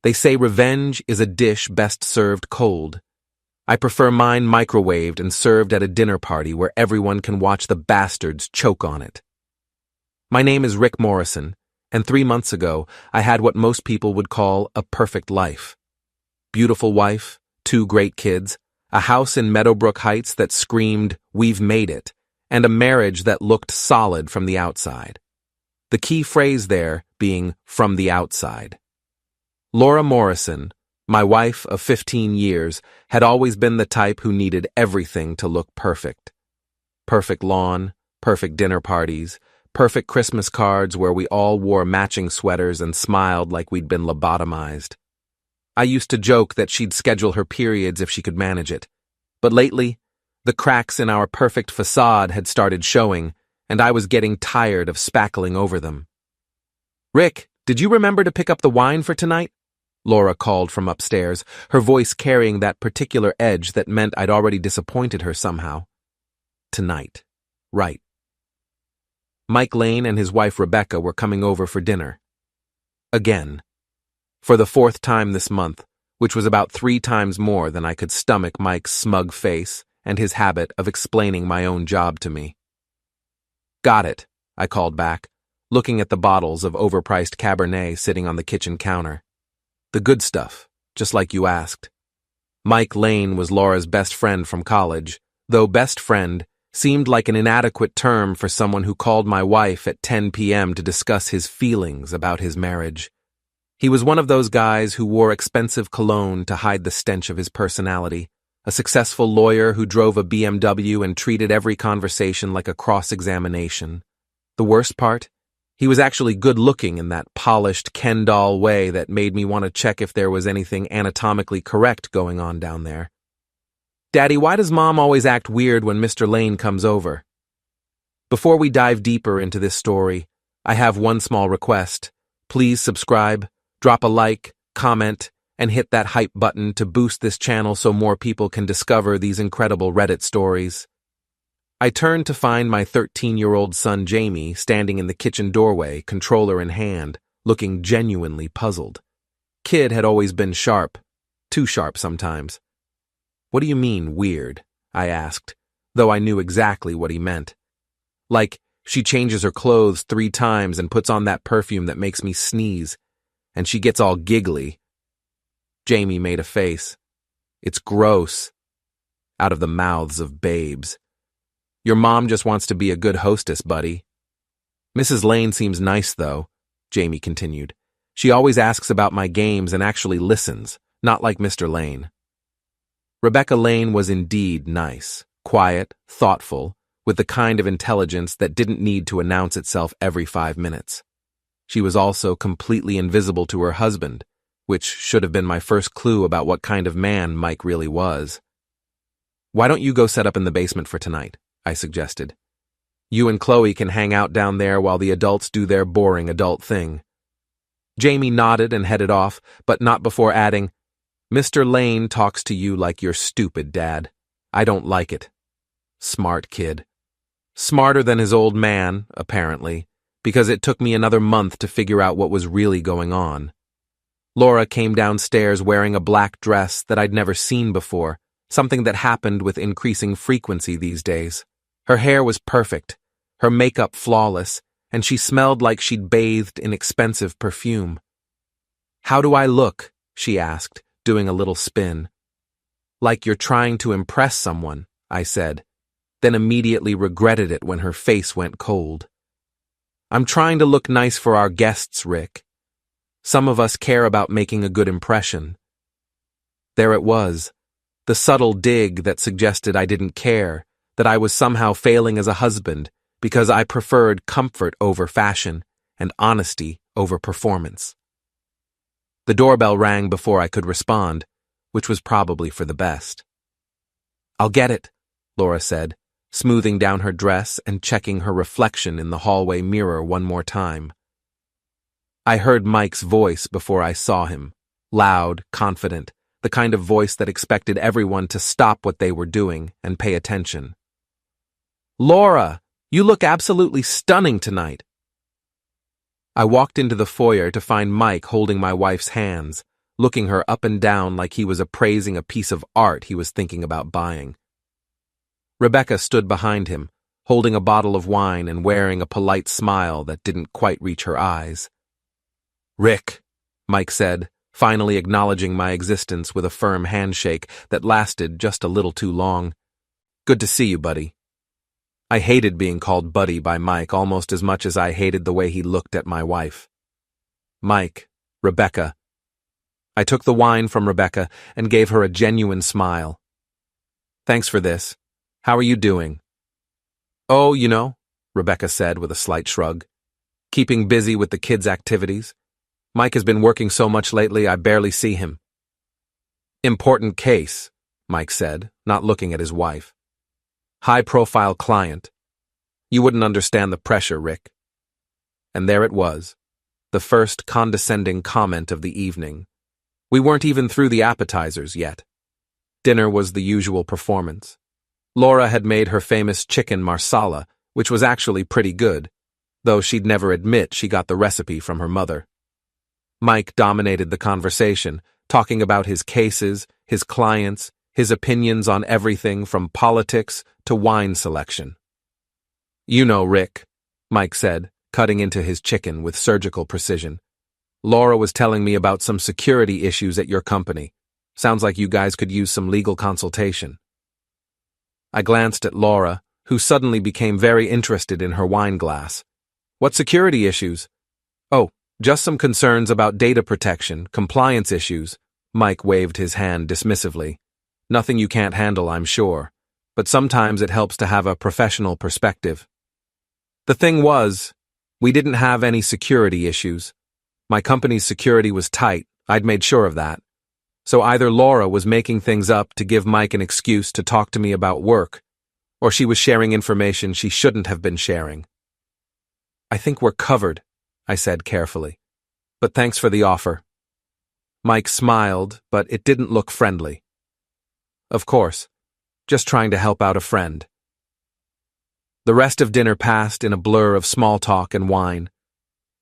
They say revenge is a dish best served cold. I prefer mine microwaved and served at a dinner party where everyone can watch the bastards choke on it. My name is Rick Morrison, and 3 months ago, I had what most people would call a perfect life. Beautiful wife, 2 great kids, a house in Meadowbrook Heights that screamed, "We've made it," and a marriage that looked solid from the outside. The key phrase there being "from the outside." Laura Morrison, my wife of 15 years, had always been the type who needed everything to look perfect. Perfect lawn, perfect dinner parties, perfect Christmas cards where we all wore matching sweaters and smiled like we'd been lobotomized. I used to joke that she'd schedule her periods if she could manage it. But lately, the cracks in our perfect facade had started showing, and I was getting tired of spackling over them. "Rick, did you remember to pick up the wine for tonight?" Laura called from upstairs, her voice carrying that particular edge that meant I'd already disappointed her somehow. Tonight. Right. Mike Lane and his wife Rebecca were coming over for dinner. Again. For the 4th time this month, which was about 3 times more than I could stomach Mike's smug face and his habit of explaining my own job to me. "Got it," I called back, looking at the bottles of overpriced Cabernet sitting on the kitchen counter. The good stuff, just like you asked. Mike Lane was Laura's best friend from college, though best friend seemed like an inadequate term for someone who called my wife at 10 p.m. to discuss his feelings about his marriage. He was one of those guys who wore expensive cologne to hide the stench of his personality, a successful lawyer who drove a BMW and treated every conversation like a cross-examination. The worst part? He was actually good-looking in that polished Ken doll way that made me want to check if there was anything anatomically correct going on down there. "Daddy, why does Mom always act weird when Mr. Lane comes over?" Before we dive deeper into this story, I have one small request. Please subscribe, drop a like, comment, and hit that hype button to boost this channel so more people can discover these incredible Reddit stories. I turned to find my 13-year-old son Jamie standing in the kitchen doorway, controller in hand, looking genuinely puzzled. Kid had always been sharp, too sharp sometimes. "What do you mean, weird?" I asked, though I knew exactly what he meant. Like, she changes her clothes 3 times and puts on that perfume that makes me sneeze, and she gets all giggly. Jamie made a face. "It's gross." Out of the mouths of babes. "Your mom just wants to be a good hostess, buddy." "Mrs. Lane seems nice, though," Jamie continued. "She always asks about my games and actually listens, not like Mr. Lane." Rebecca Lane was indeed nice, quiet, thoughtful, with the kind of intelligence that didn't need to announce itself every 5 minutes. She was also completely invisible to her husband, which should have been my first clue about what kind of man Mike really was. "Why don't you go set up in the basement for tonight?" I suggested. "You and Chloe can hang out down there while the adults do their boring adult thing." Jamie nodded and headed off, but not before adding, "Mr. Lane talks to you like you're stupid, Dad. I don't like it." Smart kid. Smarter than his old man, apparently, because it took me another month to figure out what was really going on. Laura came downstairs wearing a black dress that I'd never seen before, something that happened with increasing frequency these days. Her hair was perfect, her makeup flawless, and she smelled like she'd bathed in expensive perfume. "How do I look?" she asked, doing a little spin. "Like you're trying to impress someone," I said, then immediately regretted it when her face went cold. "I'm trying to look nice for our guests, Rick. Some of us care about making a good impression." There it was, the subtle dig that suggested I didn't care, that I was somehow failing as a husband because I preferred comfort over fashion and honesty over performance. The doorbell rang before I could respond, which was probably for the best. "I'll get it," Laura said, smoothing down her dress and checking her reflection in the hallway mirror one more time. I heard Mike's voice before I saw him, loud, confident, the kind of voice that expected everyone to stop what they were doing and pay attention. "Laura, you look absolutely stunning tonight." I walked into the foyer to find Mike holding my wife's hands, looking her up and down like he was appraising a piece of art he was thinking about buying. Rebecca stood behind him, holding a bottle of wine and wearing a polite smile that didn't quite reach her eyes. "Rick," Mike said, finally acknowledging my existence with a firm handshake that lasted just a little too long. "Good to see you, buddy." I hated being called buddy by Mike almost as much as I hated the way he looked at my wife. "Mike, Rebecca." I took the wine from Rebecca and gave her a genuine smile. "Thanks for this. How are you doing?" "Oh, Rebecca said with a slight shrug. "Keeping busy with the kids' activities. Mike has been working so much lately I barely see him." "Important case," Mike said, not looking at his wife. "High-profile client. You wouldn't understand the pressure, Rick." And there it was, the first condescending comment of the evening. We weren't even through the appetizers yet. Dinner was the usual performance. Laura had made her famous chicken marsala, which was actually pretty good, though she'd never admit she got the recipe from her mother. Mike dominated the conversation, talking about his cases, his clients, his opinions on everything from politics to wine selection. "You know, Rick," Mike said, cutting into his chicken with surgical precision. "Laura was telling me about some security issues at your company. Sounds like you guys could use some legal consultation." I glanced at Laura, who suddenly became very interested in her wine glass. "What security issues?" "Oh, just some concerns about data protection, compliance issues." Mike waved his hand dismissively. "Nothing you can't handle, I'm sure, but sometimes it helps to have a professional perspective." The thing was, we didn't have any security issues. My company's security was tight, I'd made sure of that. So either Laura was making things up to give Mike an excuse to talk to me about work, or she was sharing information she shouldn't have been sharing. "I think we're covered," I said carefully. "But thanks for the offer." Mike smiled, but it didn't look friendly. "Of course, just trying to help out a friend." The rest of dinner passed in a blur of small talk and wine.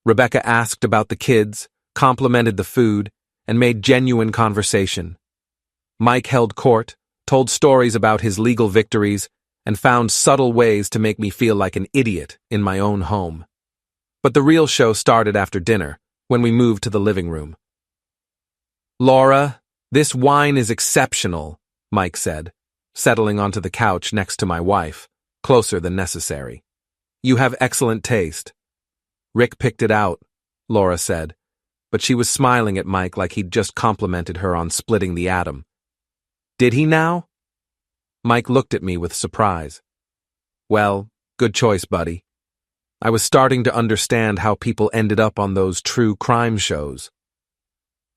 Rebecca asked about the kids, complimented the food, and made genuine conversation. Mike held court, told stories about his legal victories, and found subtle ways to make me feel like an idiot in my own home. But the real show started after dinner, when we moved to the living room. "Laura, this wine is exceptional," Mike said, settling onto the couch next to my wife, closer than necessary. "You have excellent taste." "Rick picked it out," Laura said, but she was smiling at Mike like he'd just complimented her on splitting the atom. "Did he now?" Mike looked at me with surprise. "Well, good choice, buddy." I was starting to understand how people ended up on those true crime shows.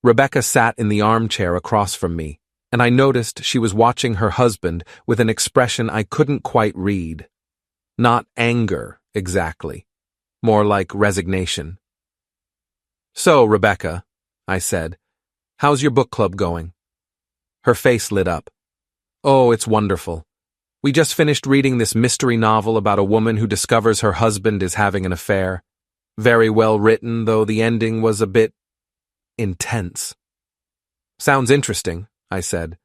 Rebecca sat in the armchair across from me, and I noticed she was watching her husband with an expression I couldn't quite read. Not anger, exactly. More like resignation. "So, Rebecca," I said, "how's your book club going?" Her face lit up. "Oh, it's wonderful. We just finished reading this mystery novel about a woman who discovers her husband is having an affair. Very well written, though the ending was a bit intense." "Sounds interesting," I said.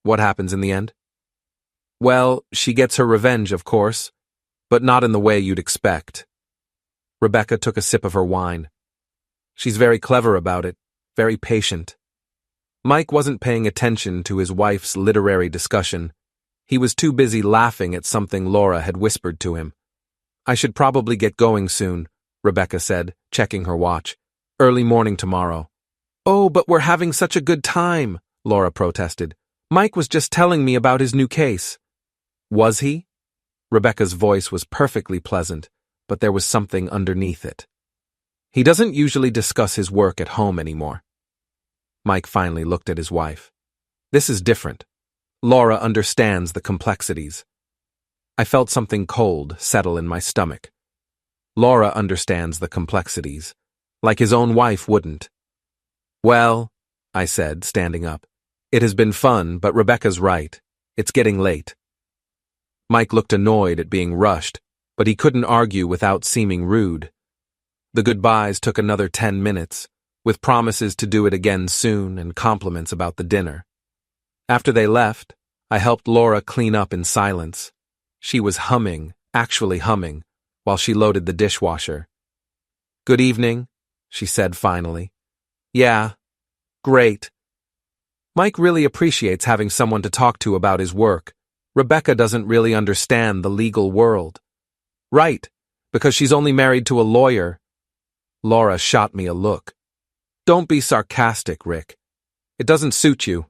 "What happens in the end?" "Well, she gets her revenge, of course, but not in the way you'd expect." Rebecca took a sip of her wine. "She's very clever about it, very patient." Mike wasn't paying attention to his wife's literary discussion. He was too busy laughing at something Laura had whispered to him. "I should probably get going soon," Rebecca said, checking her watch. "Early morning tomorrow." "Oh, but we're having such a good time," Laura protested. "Mike was just telling me about his new case." "Was he?" Rebecca's voice was perfectly pleasant, but there was something underneath it. "He doesn't usually discuss his work at home anymore." Mike finally looked at his wife. "This is different. Laura understands the complexities." I felt something cold settle in my stomach. Laura understands the complexities, like his own wife wouldn't. "Well," I said, standing up, "it has been fun, but Rebecca's right. It's getting late." Mike looked annoyed at being rushed, but he couldn't argue without seeming rude. The goodbyes took another 10 minutes, with promises to do it again soon and compliments about the dinner. After they left, I helped Laura clean up in silence. She was humming, actually humming, while she loaded the dishwasher. "Good evening," she said finally. "Yeah, great." Mike really appreciates having someone to talk to about his work. Rebecca doesn't really understand the legal world. Right, because she's only married to a lawyer. Laura shot me a look. "Don't be sarcastic, Rick. It doesn't suit you."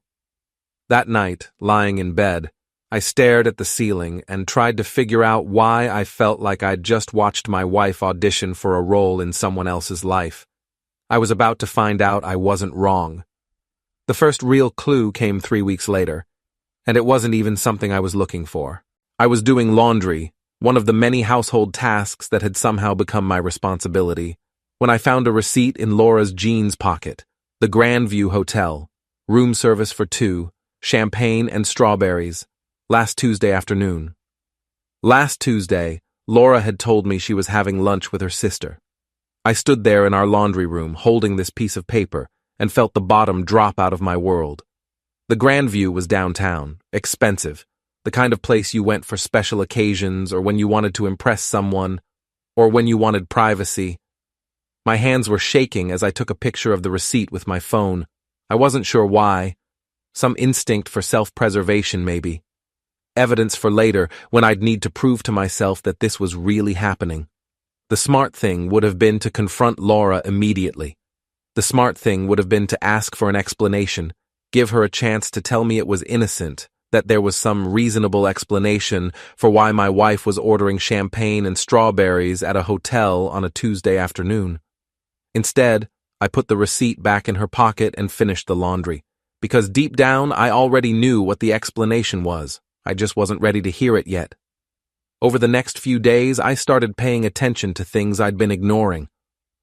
That night, lying in bed, I stared at the ceiling and tried to figure out why I felt like I'd just watched my wife audition for a role in someone else's life. I was about to find out I wasn't wrong. The first real clue came 3 weeks later, and it wasn't even something I was looking for. I was doing laundry, one of the many household tasks that had somehow become my responsibility, when I found a receipt in Laura's jeans pocket, the Grandview Hotel, room service for 2, champagne and strawberries, last Tuesday afternoon. Last Tuesday, Laura had told me she was having lunch with her sister. I stood there in our laundry room holding this piece of paper and felt the bottom drop out of my world. The Grandview was downtown, expensive, the kind of place you went for special occasions or when you wanted to impress someone or when you wanted privacy. My hands were shaking as I took a picture of the receipt with my phone. I wasn't sure why. Some instinct for self-preservation, maybe. Evidence for later, when I'd need to prove to myself that this was really happening. The smart thing would have been to confront Laura immediately. The smart thing would have been to ask for an explanation, give her a chance to tell me it was innocent, that there was some reasonable explanation for why my wife was ordering champagne and strawberries at a hotel on a Tuesday afternoon. Instead, I put the receipt back in her pocket and finished the laundry, because deep down I already knew what the explanation was. I just wasn't ready to hear it yet. Over the next few days, I started paying attention to things I'd been ignoring.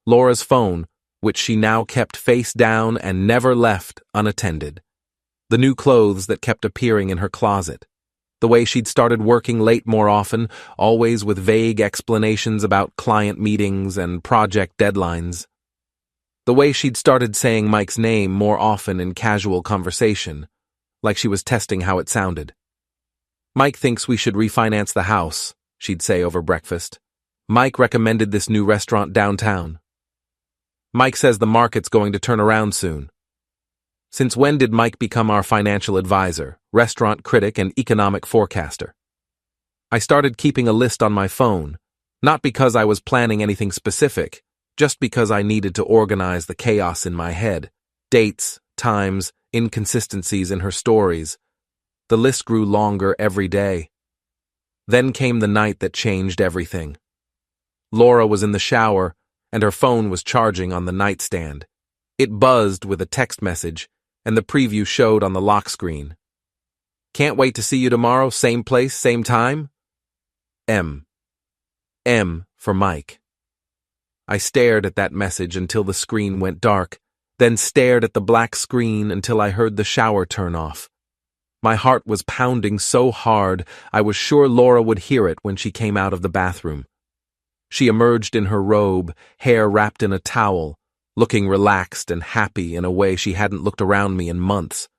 Laura's phone, which she now kept face down and never left unattended. The new clothes that kept appearing in her closet. The way she'd started working late more often, always with vague explanations about client meetings and project deadlines. The way she'd started saying Mike's name more often in casual conversation, like she was testing how it sounded. "Mike thinks we should refinance the house," she'd say over breakfast. "Mike recommended this new restaurant downtown. Mike says the market's going to turn around soon." Since when did Mike become our financial advisor, restaurant critic, and economic forecaster? I started keeping a list on my phone, not because I was planning anything specific, just because I needed to organize the chaos in my head. Dates, times, inconsistencies in her stories. The list grew longer every day. Then came the night that changed everything. Laura was in the shower, and her phone was charging on the nightstand. It buzzed with a text message, and the preview showed on the lock screen. "Can't wait to see you tomorrow, same place, same time? M. M for Mike." I stared at that message until the screen went dark, then stared at the black screen until I heard the shower turn off. My heart was pounding so hard I was sure Laura would hear it when she came out of the bathroom. She emerged in her robe, hair wrapped in a towel, looking relaxed and happy in a way she hadn't looked around me in months.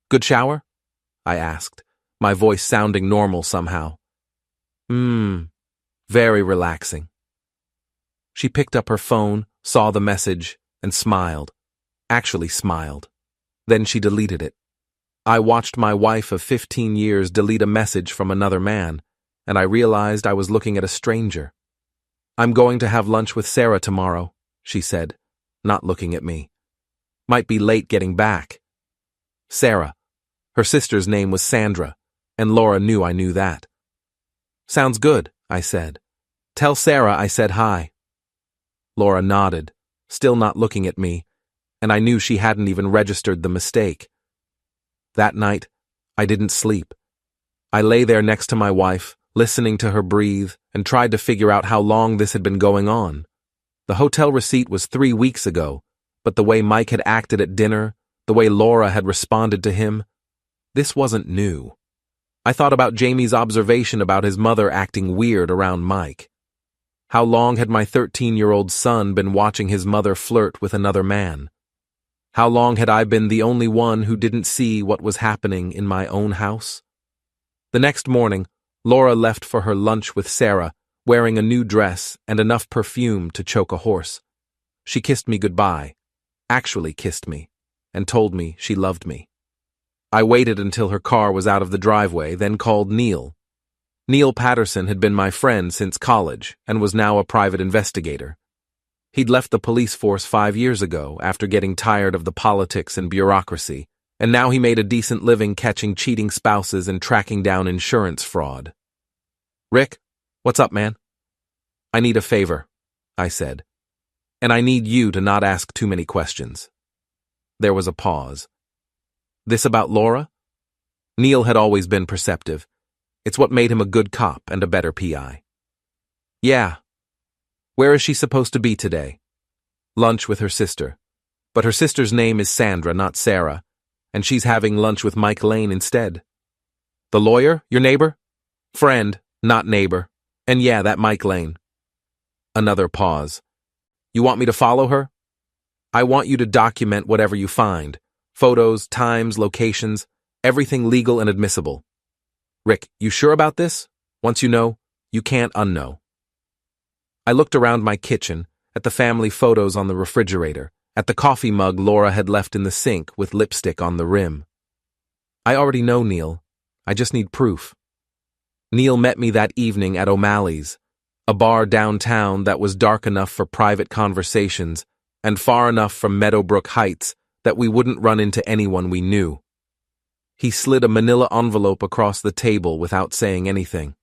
"Good shower?" I asked, my voice sounding normal somehow. Very relaxing." She picked up her phone, saw the message, and smiled. Actually smiled. Then she deleted it. I watched my wife of 15 years delete a message from another man, and I realized I was looking at a stranger. "I'm going to have lunch with Sarah tomorrow," she said, not looking at me. "Might be late getting back." Sarah. Her sister's name was Sandra, and Laura knew I knew that. "Sounds good," I said. "Tell Sarah I said hi." Laura nodded, still not looking at me, and I knew she hadn't even registered the mistake. That night, I didn't sleep. I lay there next to my wife, listening to her breathe, and tried to figure out how long this had been going on. The hotel receipt was 3 weeks ago, but the way Mike had acted at dinner, the way Laura had responded to him, this wasn't new. I thought about Jamie's observation about his mother acting weird around Mike. How long had my 13-year-old son been watching his mother flirt with another man? How long had I been the only one who didn't see what was happening in my own house? The next morning, Laura left for her lunch with Sarah, wearing a new dress and enough perfume to choke a horse. She kissed me goodbye, actually kissed me, and told me she loved me. I waited until her car was out of the driveway, then called Neil. Neil Patterson had been my friend since college and was now a private investigator. He'd left the police force 5 years ago after getting tired of the politics and bureaucracy, and now he made a decent living catching cheating spouses and tracking down insurance fraud. "Rick, what's up, man?" "I need a favor," I said. "And I need you to not ask too many questions." There was a pause. "This about Laura?" Neil had always been perceptive. It's what made him a good cop and a better PI. "Yeah. Where is she supposed to be today?" "Lunch with her sister. But her sister's name is Sandra, not Sarah, and she's having lunch with Mike Lane instead." "The lawyer, your neighbor?" "Friend, not neighbor. And yeah, that Mike Lane." Another pause. "You want me to follow her?" "I want you to document whatever you find. Photos, times, locations, everything legal and admissible." "Rick, you sure about this? Once you know, you can't unknow." I looked around my kitchen, at the family photos on the refrigerator, at the coffee mug Laura had left in the sink with lipstick on the rim. "I already know, Neil. I just need proof." Neil met me that evening at O'Malley's, a bar downtown that was dark enough for private conversations and far enough from Meadowbrook Heights that we wouldn't run into anyone we knew. He slid a manila envelope across the table without saying anything.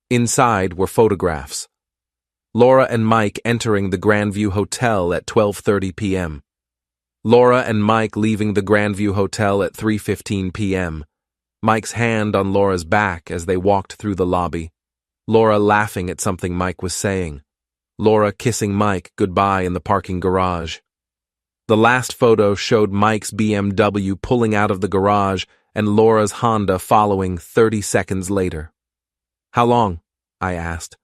Inside were photographs. Laura and Mike entering the Grandview Hotel at 12:30 p.m. Laura and Mike leaving the Grandview Hotel at 3:15 p.m. Mike's hand on Laura's back as they walked through the lobby. Laura laughing at something Mike was saying. Laura kissing Mike goodbye in the parking garage. The last photo showed Mike's BMW pulling out of the garage and Laura's Honda following 30 seconds later. "How long?" I asked.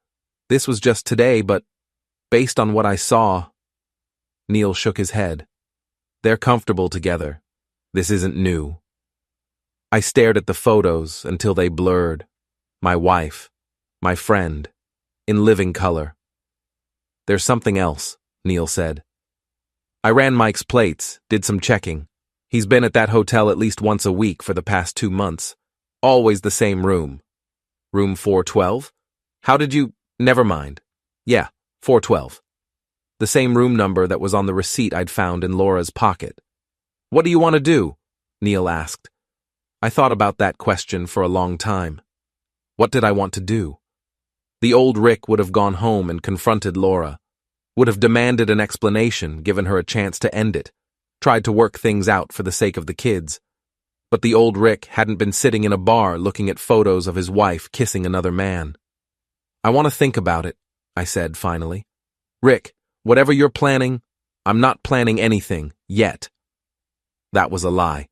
"This was just today, but based on what I saw..." Neil shook his head. "They're comfortable together. This isn't new." I stared at the photos until they blurred. My wife, my friend, in living color. "There's something else," Neil said. "I ran Mike's plates, did some checking. He's been at that hotel at least once a week for the past 2 months. Always the same room." "Room 412? How did you..." "Never mind. Yeah, 412. The same room number that was on the receipt I'd found in Laura's pocket." "What do you want to do?" Neil asked. I thought about that question for a long time. What did I want to do? The old Rick would have gone home and confronted Laura, would have demanded an explanation, given her a chance to end it, tried to work things out for the sake of the kids. But the old Rick hadn't been sitting in a bar looking at photos of his wife kissing another man. "I want to think about it," I said finally. "Rick, whatever you're planning, I'm not planning anything, yet." That was a lie.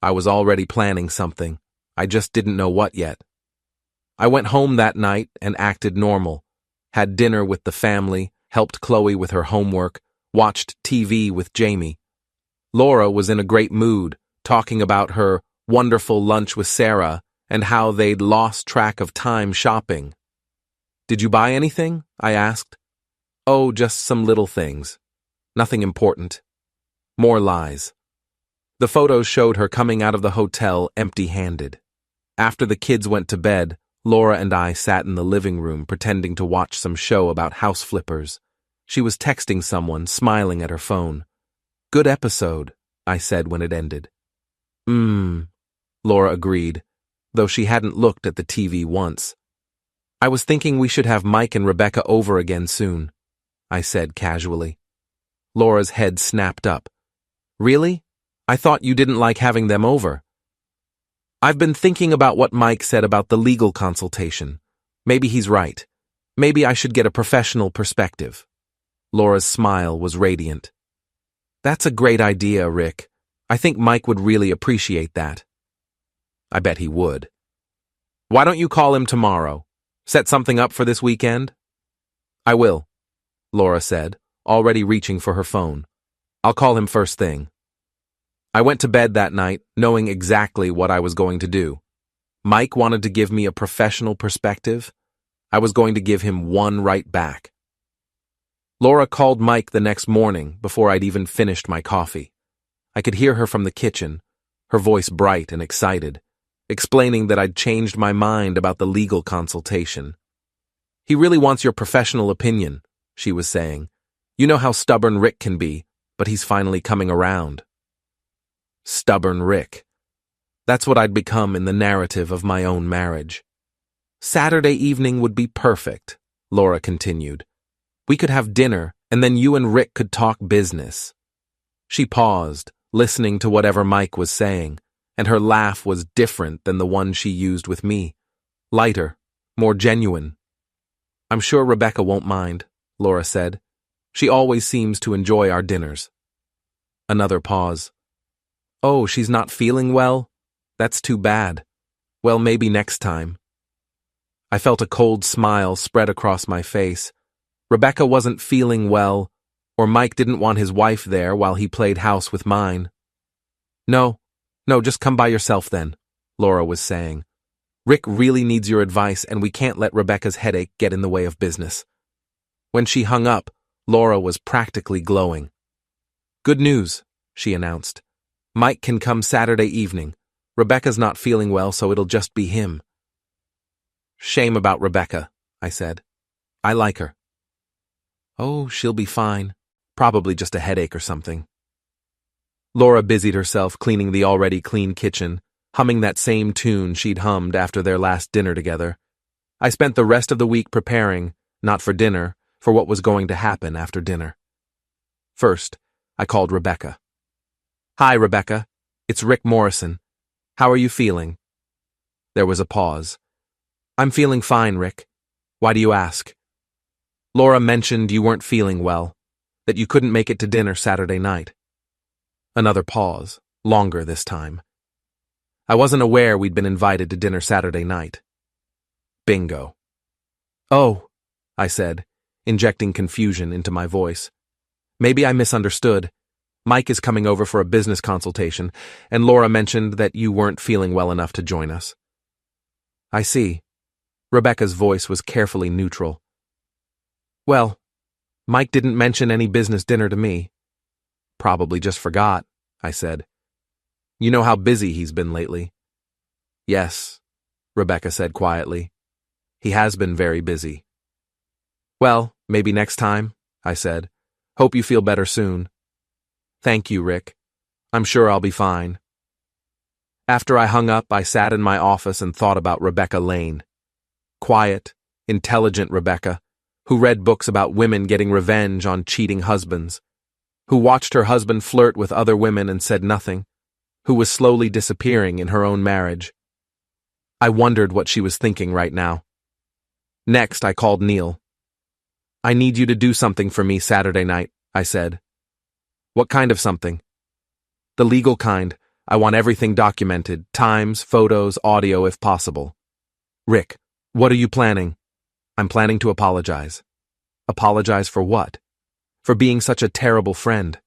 I was already planning something. I just didn't know what yet. I went home that night and acted normal. Had dinner with the family, helped Chloe with her homework, watched TV with Jamie. Laura was in a great mood, talking about her wonderful lunch with Sarah and how they'd lost track of time shopping. "Did you buy anything?" I asked. "Oh, just some little things. Nothing important." More lies. The photos showed her coming out of the hotel empty-handed. After the kids went to bed, Laura and I sat in the living room pretending to watch some show about house flippers. She was texting someone, smiling at her phone. "Good episode," I said when it ended. Laura agreed, though she hadn't looked at the TV once. "I was thinking we should have Mike and Rebecca over again soon," I said casually. Laura's head snapped up. "Really? I thought you didn't like having them over." "I've been thinking about what Mike said about the legal consultation. Maybe he's right. Maybe I should get a professional perspective." Laura's smile was radiant. "That's a great idea, Rick. I think Mike would really appreciate that." I bet he would. "Why don't you call him tomorrow? Set something up for this weekend?" I will, Laura said, already reaching for her phone. I'll call him first thing. I went to bed that night, knowing exactly what I was going to do. Mike wanted to give me a professional perspective. I was going to give him one right back. Laura called Mike the next morning before I'd even finished my coffee. I could hear her from the kitchen, her voice bright and excited, explaining that I'd changed my mind about the legal consultation. He really wants your professional opinion, she was saying. You know how stubborn Rick can be, but he's finally coming around. Stubborn Rick. That's what I'd become in the narrative of my own marriage. Saturday evening would be perfect, Laura continued. We could have dinner, and then you and Rick could talk business. She paused, listening to whatever Mike was saying, and her laugh was different than the one she used with me. Lighter, more genuine. I'm sure Rebecca won't mind, Laura said. She always seems to enjoy our dinners. Another pause. Oh, she's not feeling well? That's too bad. Well, maybe next time. I felt a cold smile spread across my face. Rebecca wasn't feeling well, or Mike didn't want his wife there while he played house with mine. No, just come by yourself then, Laura was saying. Rick really needs your advice, and we can't let Rebecca's headache get in the way of business. When she hung up, Laura was practically glowing. Good news, she announced. Mike can come Saturday evening. Rebecca's not feeling well, so it'll just be him. Shame about Rebecca, I said. I like her. Oh, she'll be fine. Probably just a headache or something. Laura busied herself cleaning the already clean kitchen, humming that same tune she'd hummed after their last dinner together. I spent the rest of the week preparing, not for dinner, for what was going to happen after dinner. First, I called Rebecca. Hi, Rebecca. It's Rick Morrison. How are you feeling? There was a pause. I'm feeling fine, Rick. Why do you ask? Laura mentioned you weren't feeling well, that you couldn't make it to dinner Saturday night. Another pause, longer this time. I wasn't aware we'd been invited to dinner Saturday night. Bingo. Oh, I said, injecting confusion into my voice. Maybe I misunderstood. Mike is coming over for a business consultation, and Laura mentioned that you weren't feeling well enough to join us. I see. Rebecca's voice was carefully neutral. Well, Mike didn't mention any business dinner to me. Probably just forgot, I said. You know how busy he's been lately. Yes, Rebecca said quietly. He has been very busy. Well, maybe next time, I said. Hope you feel better soon. Thank you, Rick. I'm sure I'll be fine. After I hung up, I sat in my office and thought about Rebecca Lane. Quiet, intelligent Rebecca, who read books about women getting revenge on cheating husbands, who watched her husband flirt with other women and said nothing, who was slowly disappearing in her own marriage. I wondered what she was thinking right now. Next, I called Neil. I need you to do something for me Saturday night, I said. What kind of something? The legal kind. I want everything documented, times, photos, audio if possible. Rick, what are you planning? I'm planning to apologize. Apologize for what? For being such a terrible friend.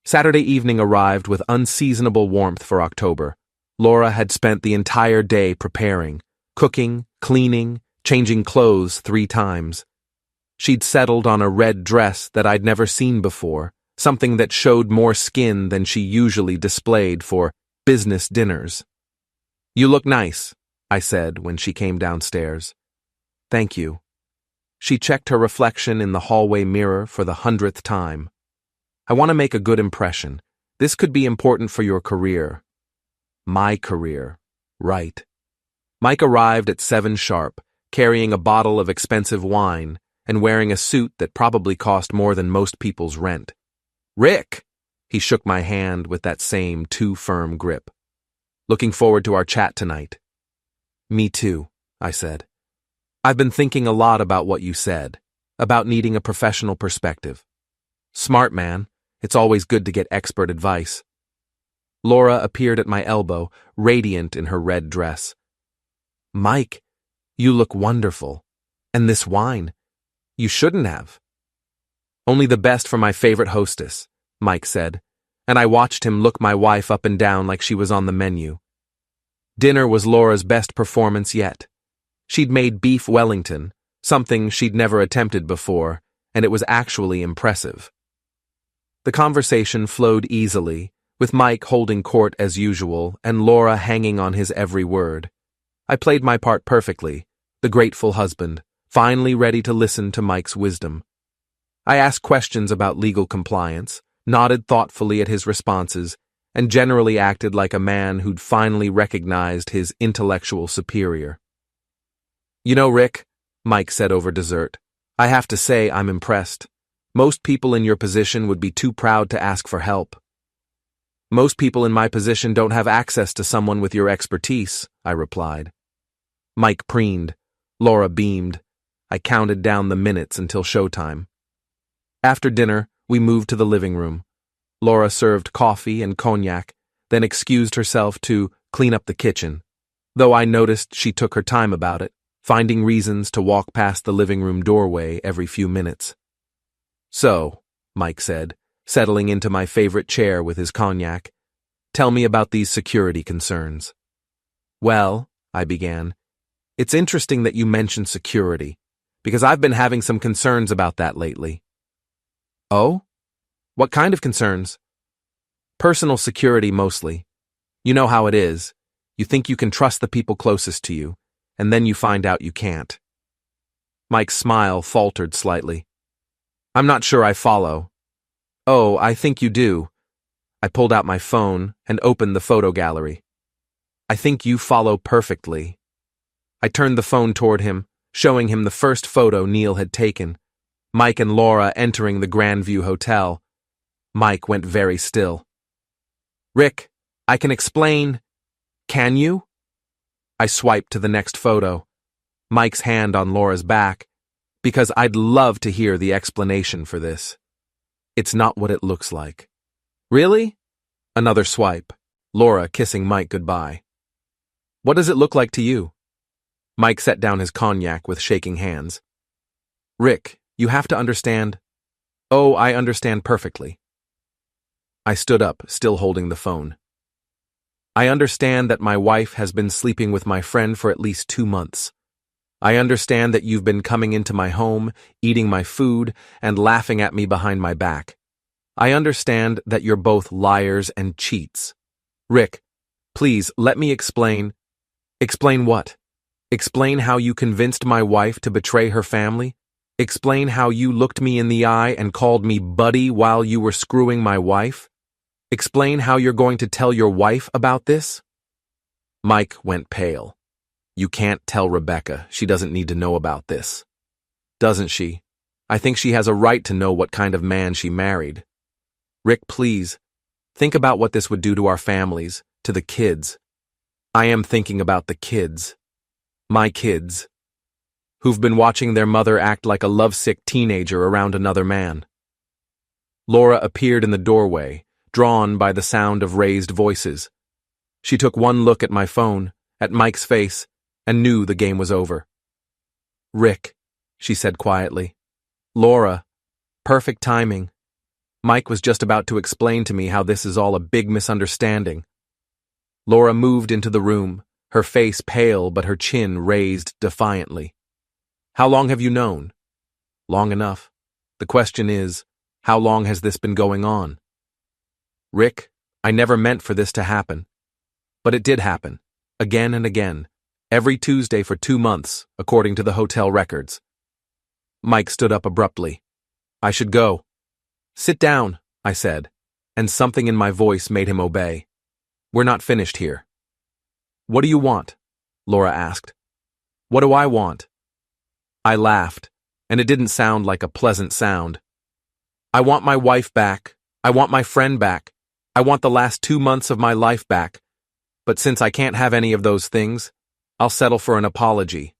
Saturday evening arrived with unseasonable warmth for October. Laura had spent the entire day preparing, cooking, cleaning, changing clothes 3 times. She'd settled on a red dress that I'd never seen before, something that showed more skin than she usually displayed for business dinners. You look nice, I said when she came downstairs. Thank you. She checked her reflection in the hallway mirror for the 100th time. I want to make a good impression. This could be important for your career. My career. Right. Mike arrived at 7 sharp, carrying a bottle of expensive wine and wearing a suit that probably cost more than most people's rent. Rick! He shook my hand with that same too firm grip. Looking forward to our chat tonight. Me too, I said. I've been thinking a lot about what you said, about needing a professional perspective. Smart man, it's always good to get expert advice. Laura appeared at my elbow, radiant in her red dress. Mike, you look wonderful. And this wine. You shouldn't have. Only the best for my favorite hostess, Mike said, and I watched him look my wife up and down like she was on the menu. Dinner was Laura's best performance yet. She'd made beef Wellington, something she'd never attempted before, and it was actually impressive. The conversation flowed easily, with Mike holding court as usual and Laura hanging on his every word. I played my part perfectly, the grateful husband, finally ready to listen to Mike's wisdom. I asked questions about legal compliance, nodded thoughtfully at his responses, and generally acted like a man who'd finally recognized his intellectual superior. You know, Rick, Mike said over dessert, I have to say I'm impressed. Most people in your position would be too proud to ask for help. Most people in my position don't have access to someone with your expertise, I replied. Mike preened. Laura beamed. I counted down the minutes until showtime. After dinner, we moved to the living room. Laura served coffee and cognac, then excused herself to clean up the kitchen, though I noticed she took her time about it, finding reasons to walk past the living room doorway every few minutes. So, Mike said, settling into my favorite chair with his cognac, tell me about these security concerns. Well, I began, it's interesting that you mentioned security, because I've been having some concerns about that lately. Oh? What kind of concerns? Personal security mostly. You know how it is. You think you can trust the people closest to you, and then you find out you can't. Mike's smile faltered slightly. I'm not sure I follow. Oh, I think you do. I pulled out my phone and opened the photo gallery. I think you follow perfectly. I turned the phone toward him, showing him the first photo Neil had taken. Mike and Laura entering the Grandview Hotel. Mike went very still. Rick, I can explain. Can you? I swiped to the next photo, Mike's hand on Laura's back, because I'd love to hear the explanation for this. It's not what it looks like. Really? Another swipe, Laura kissing Mike goodbye. What does it look like to you? Mike set down his cognac with shaking hands. Rick, you have to understand. Oh, I understand perfectly. I stood up, still holding the phone. I understand that my wife has been sleeping with my friend for at least 2 months. I understand that you've been coming into my home, eating my food, and laughing at me behind my back. I understand that you're both liars and cheats. Rick, please let me explain. Explain what? Explain how you convinced my wife to betray her family? Explain how you looked me in the eye and called me buddy while you were screwing my wife? Explain how you're going to tell your wife about this? Mike went pale. You can't tell Rebecca. She doesn't need to know about this. Doesn't she? I think she has a right to know what kind of man she married. Rick, please, think about what this would do to our families, to the kids. I am thinking about the kids. My kids, who've been watching their mother act like a lovesick teenager around another man. Laura appeared in the doorway, drawn by the sound of raised voices. She took one look at my phone, at Mike's face, and knew the game was over. Rick, she said quietly. Laura, perfect timing. Mike was just about to explain to me how this is all a big misunderstanding. Laura moved into the room, her face pale but her chin raised defiantly. How long have you known? Long enough. The question is, how long has this been going on? Rick, I never meant for this to happen. But it did happen, again and again, every Tuesday for 2 months, according to the hotel records. Mike stood up abruptly. I should go. Sit down, I said, and something in my voice made him obey. We're not finished here. What do you want? Laura asked. What do I want? I laughed, and it didn't sound like a pleasant sound. I want my wife back. I want my friend back. I want the last 2 months of my life back. But since I can't have any of those things, I'll settle for an apology.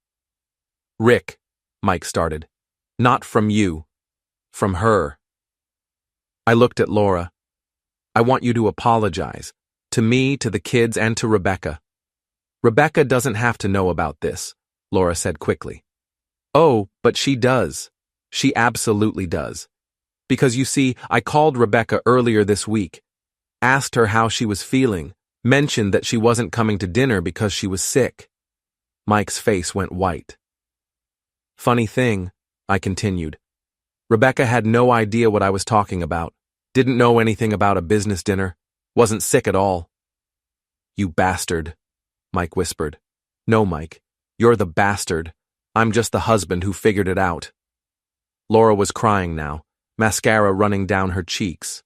Rick, Mike started. Not from you. From her. I looked at Laura. I want you to apologize. To me, to the kids, and to Rebecca. Rebecca doesn't have to know about this, Laura said quickly. Oh, but she does. She absolutely does. Because you see, I called Rebecca earlier this week, asked her how she was feeling, mentioned that she wasn't coming to dinner because she was sick. Mike's face went white. Funny thing, I continued. Rebecca had no idea what I was talking about, didn't know anything about a business dinner, wasn't sick at all. You bastard, Mike whispered. No, Mike, you're the bastard. I'm just the husband who figured it out. Laura was crying now, mascara running down her cheeks.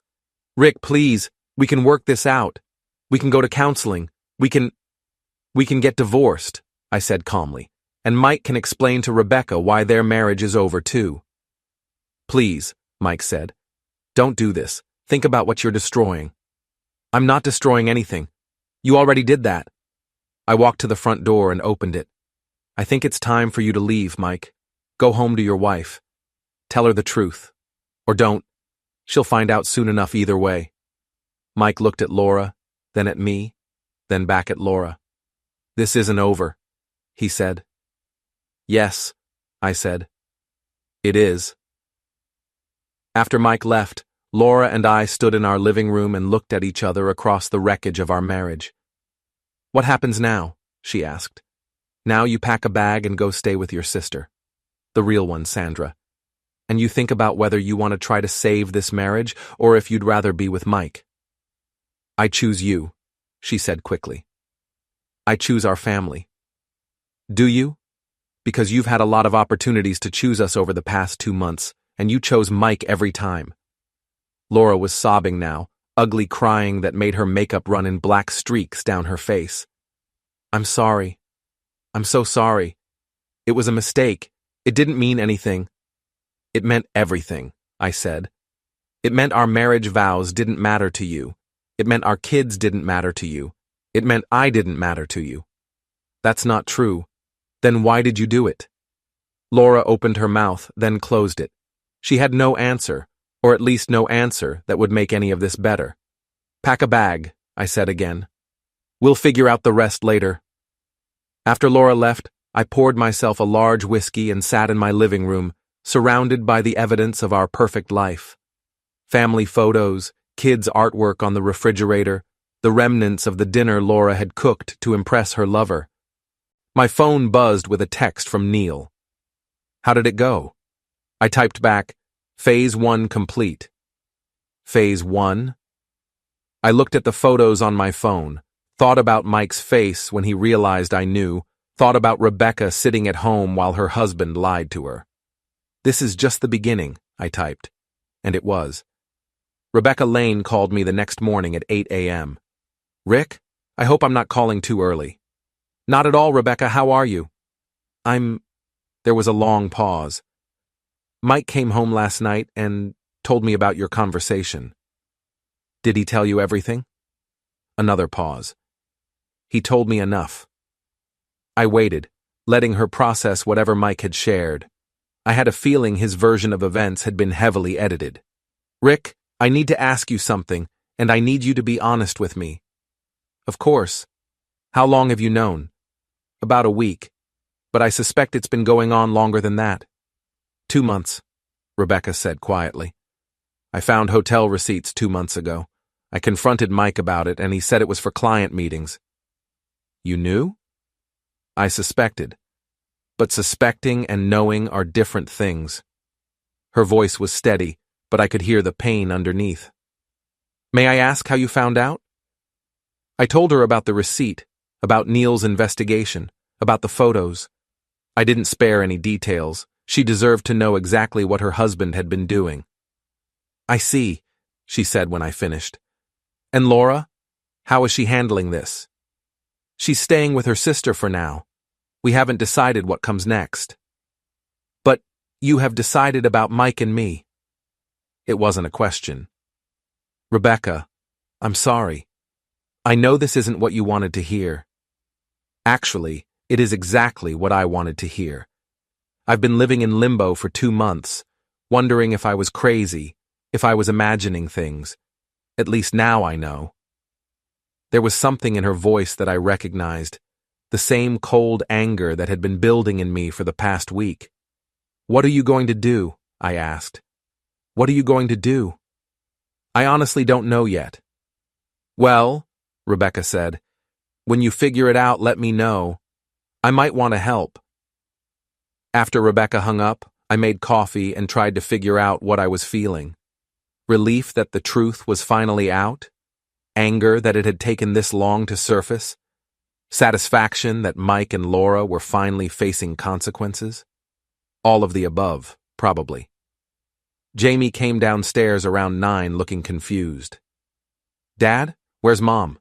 Rick, please, we can work this out. We can go to counseling. We can get divorced, I said calmly, and Mike can explain to Rebecca why their marriage is over too. Please, Mike said. Don't do this. Think about what you're destroying. I'm not destroying anything. You already did that. I walked to the front door and opened it. I think it's time for you to leave, Mike. Go home to your wife. Tell her the truth. Or don't. She'll find out soon enough either way. Mike looked at Laura, then at me, then back at Laura. This isn't over, he said. Yes, I said. It is. After Mike left, Laura and I stood in our living room and looked at each other across the wreckage of our marriage. What happens now? She asked. Now you pack a bag and go stay with your sister. The real one, Sandra. And you think about whether you want to try to save this marriage or if you'd rather be with Mike. I choose you, she said quickly. I choose our family. Do you? Because you've had a lot of opportunities to choose us over the past 2 months, and you chose Mike every time. Laura was sobbing now, ugly crying that made her makeup run in black streaks down her face. I'm sorry. I'm so sorry. It was a mistake. It didn't mean anything. It meant everything, I said. It meant our marriage vows didn't matter to you. It meant our kids didn't matter to you. It meant I didn't matter to you. That's not true. Then why did you do it? Laura opened her mouth, then closed it. She had no answer, or at least no answer that would make any of this better. Pack a bag, I said again. We'll figure out the rest later. After Laura left, I poured myself a large whiskey and sat in my living room, surrounded by the evidence of our perfect life. Family photos, kids' artwork on the refrigerator, the remnants of the dinner Laura had cooked to impress her lover. My phone buzzed with a text from Neil. How did it go? I typed back, Phase 1 complete. Phase 1? I looked at the photos on my phone, thought about Mike's face when he realized I knew, thought about Rebecca sitting at home while her husband lied to her. This is just the beginning, I typed. And it was. Rebecca Lane called me the next morning at 8 a.m. Rick, I hope I'm not calling too early. Not at all, Rebecca, how are you? There was a long pause. Mike came home last night and told me about your conversation. Did he tell you everything? Another pause. He told me enough. I waited, letting her process whatever Mike had shared. I had a feeling his version of events had been heavily edited. Rick, I need to ask you something, and I need you to be honest with me. Of course. How long have you known? About a week, but I suspect it's been going on longer than that. 2 months, Rebecca said quietly. I found hotel receipts 2 months ago. I confronted Mike about it, and he said it was for client meetings. You knew? I suspected. But suspecting and knowing are different things. Her voice was steady, but I could hear the pain underneath. May I ask how you found out? I told her about the receipt, about Neil's investigation, about the photos. I didn't spare any details. She deserved to know exactly what her husband had been doing. I see, she said when I finished. And Laura? How is she handling this? She's staying with her sister for now. We haven't decided what comes next. But you have decided about Mike and me. It wasn't a question. Rebecca, I'm sorry. I know this isn't what you wanted to hear. Actually, it is exactly what I wanted to hear. I've been living in limbo for 2 months, wondering if I was crazy, if I was imagining things. At least now I know. There was something in her voice that I recognized, the same cold anger that had been building in me for the past week. What are you going to do? I asked. What are you going to do? I honestly don't know yet. Well, Rebecca said, when you figure it out, let me know. I might want to help. After Rebecca hung up, I made coffee and tried to figure out what I was feeling. Relief that the truth was finally out? Anger that it had taken this long to surface? Satisfaction that Mike and Laura were finally facing consequences? All of the above, probably. Jamie came downstairs around 9 looking confused. Dad, where's Mom?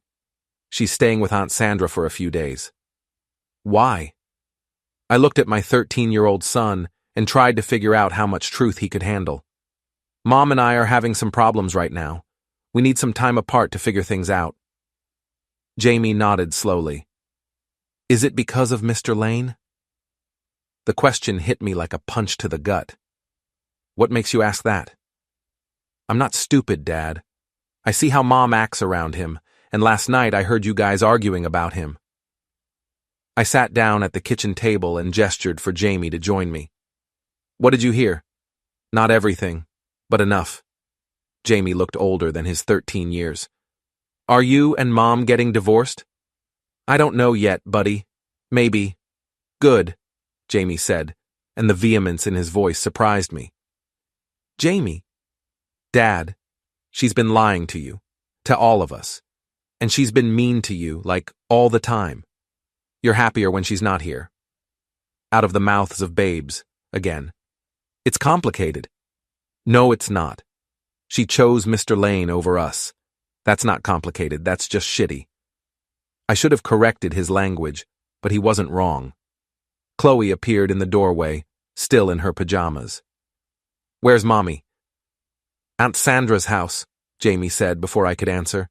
She's staying with Aunt Sandra for a few days. Why? I looked at my 13-year-old son and tried to figure out how much truth he could handle. Mom and I are having some problems right now. We need some time apart to figure things out. Jamie nodded slowly. Is it because of Mr. Lane? The question hit me like a punch to the gut. What makes you ask that? I'm not stupid, Dad. I see how Mom acts around him, and last night I heard you guys arguing about him. I sat down at the kitchen table and gestured for Jamie to join me. What did you hear? Not everything, but enough. Jamie looked older than his 13 years. Are you and Mom getting divorced? I don't know yet, buddy. Maybe. Good, Jamie said, and the vehemence in his voice surprised me. Jamie. Dad, she's been lying to you, to all of us, and she's been mean to you, like, all the time. You're happier when she's not here. Out of the mouths of babes, again. It's complicated. No, it's not. She chose Mr. Lane over us. That's not complicated, that's just shitty. I should have corrected his language, but he wasn't wrong. Chloe appeared in the doorway, still in her pajamas. Where's Mommy? Aunt Sandra's house, Jamie said before I could answer.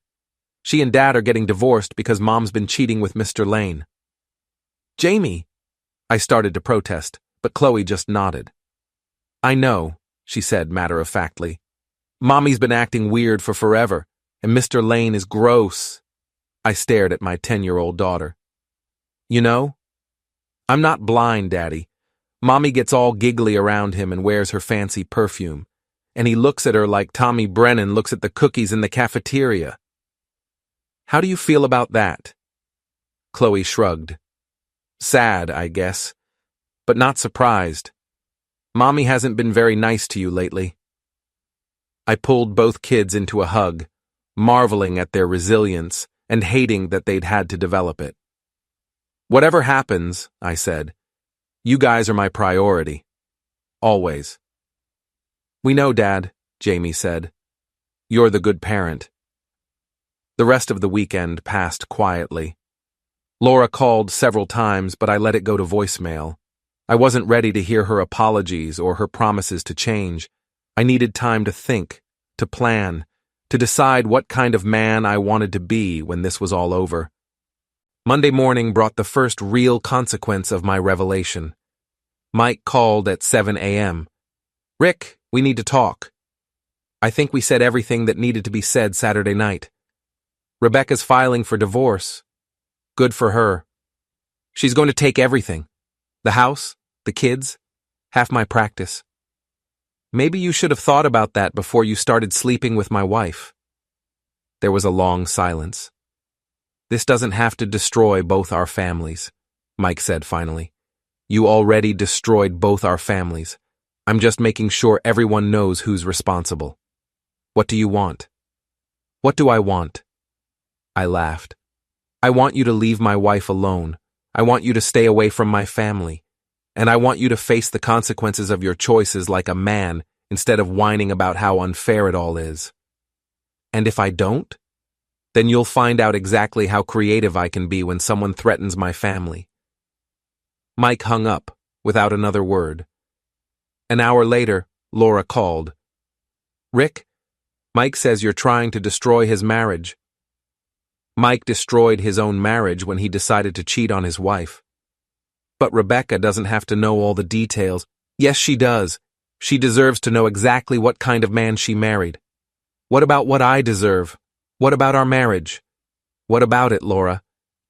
She and Dad are getting divorced because Mom's been cheating with Mr. Lane. Jamie! I started to protest, but Chloe just nodded. I know, she said matter-of-factly. Mommy's been acting weird for forever, and Mr. Lane is gross. I stared at my 10-year-old daughter. You know? I'm not blind, Daddy. Mommy gets all giggly around him and wears her fancy perfume, and he looks at her like Tommy Brennan looks at the cookies in the cafeteria. How do you feel about that? Chloe shrugged. Sad, I guess, but not surprised. Mommy hasn't been very nice to you lately. I pulled both kids into a hug, marveling at their resilience and hating that they'd had to develop it. Whatever happens, I said, you guys are my priority. Always. We know, Dad, Jamie said. You're the good parent. The rest of the weekend passed quietly. Laura called several times, but I let it go to voicemail. I wasn't ready to hear her apologies or her promises to change. I needed time to think, to plan, to decide what kind of man I wanted to be when this was all over. Monday morning brought the first real consequence of my revelation. Mike called at 7 a.m. Rick, we need to talk. I think we said everything that needed to be said Saturday night. Rebecca's filing for divorce. Good for her. She's going to take everything. The house, the kids, half my practice. Maybe you should have thought about that before you started sleeping with my wife. There was a long silence. This doesn't have to destroy both our families, Mike said finally. You already destroyed both our families. I'm just making sure everyone knows who's responsible. What do you want? What do I want? I laughed. I want you to leave my wife alone. I want you to stay away from my family. And I want you to face the consequences of your choices like a man instead of whining about how unfair it all is. And if I don't, then you'll find out exactly how creative I can be when someone threatens my family. Mike hung up without another word. An hour later, Laura called. Rick, Mike says you're trying to destroy his marriage. Mike destroyed his own marriage when he decided to cheat on his wife. But Rebecca doesn't have to know all the details. Yes, she does. She deserves to know exactly what kind of man she married. What about what I deserve? What about our marriage? What about it, Laura?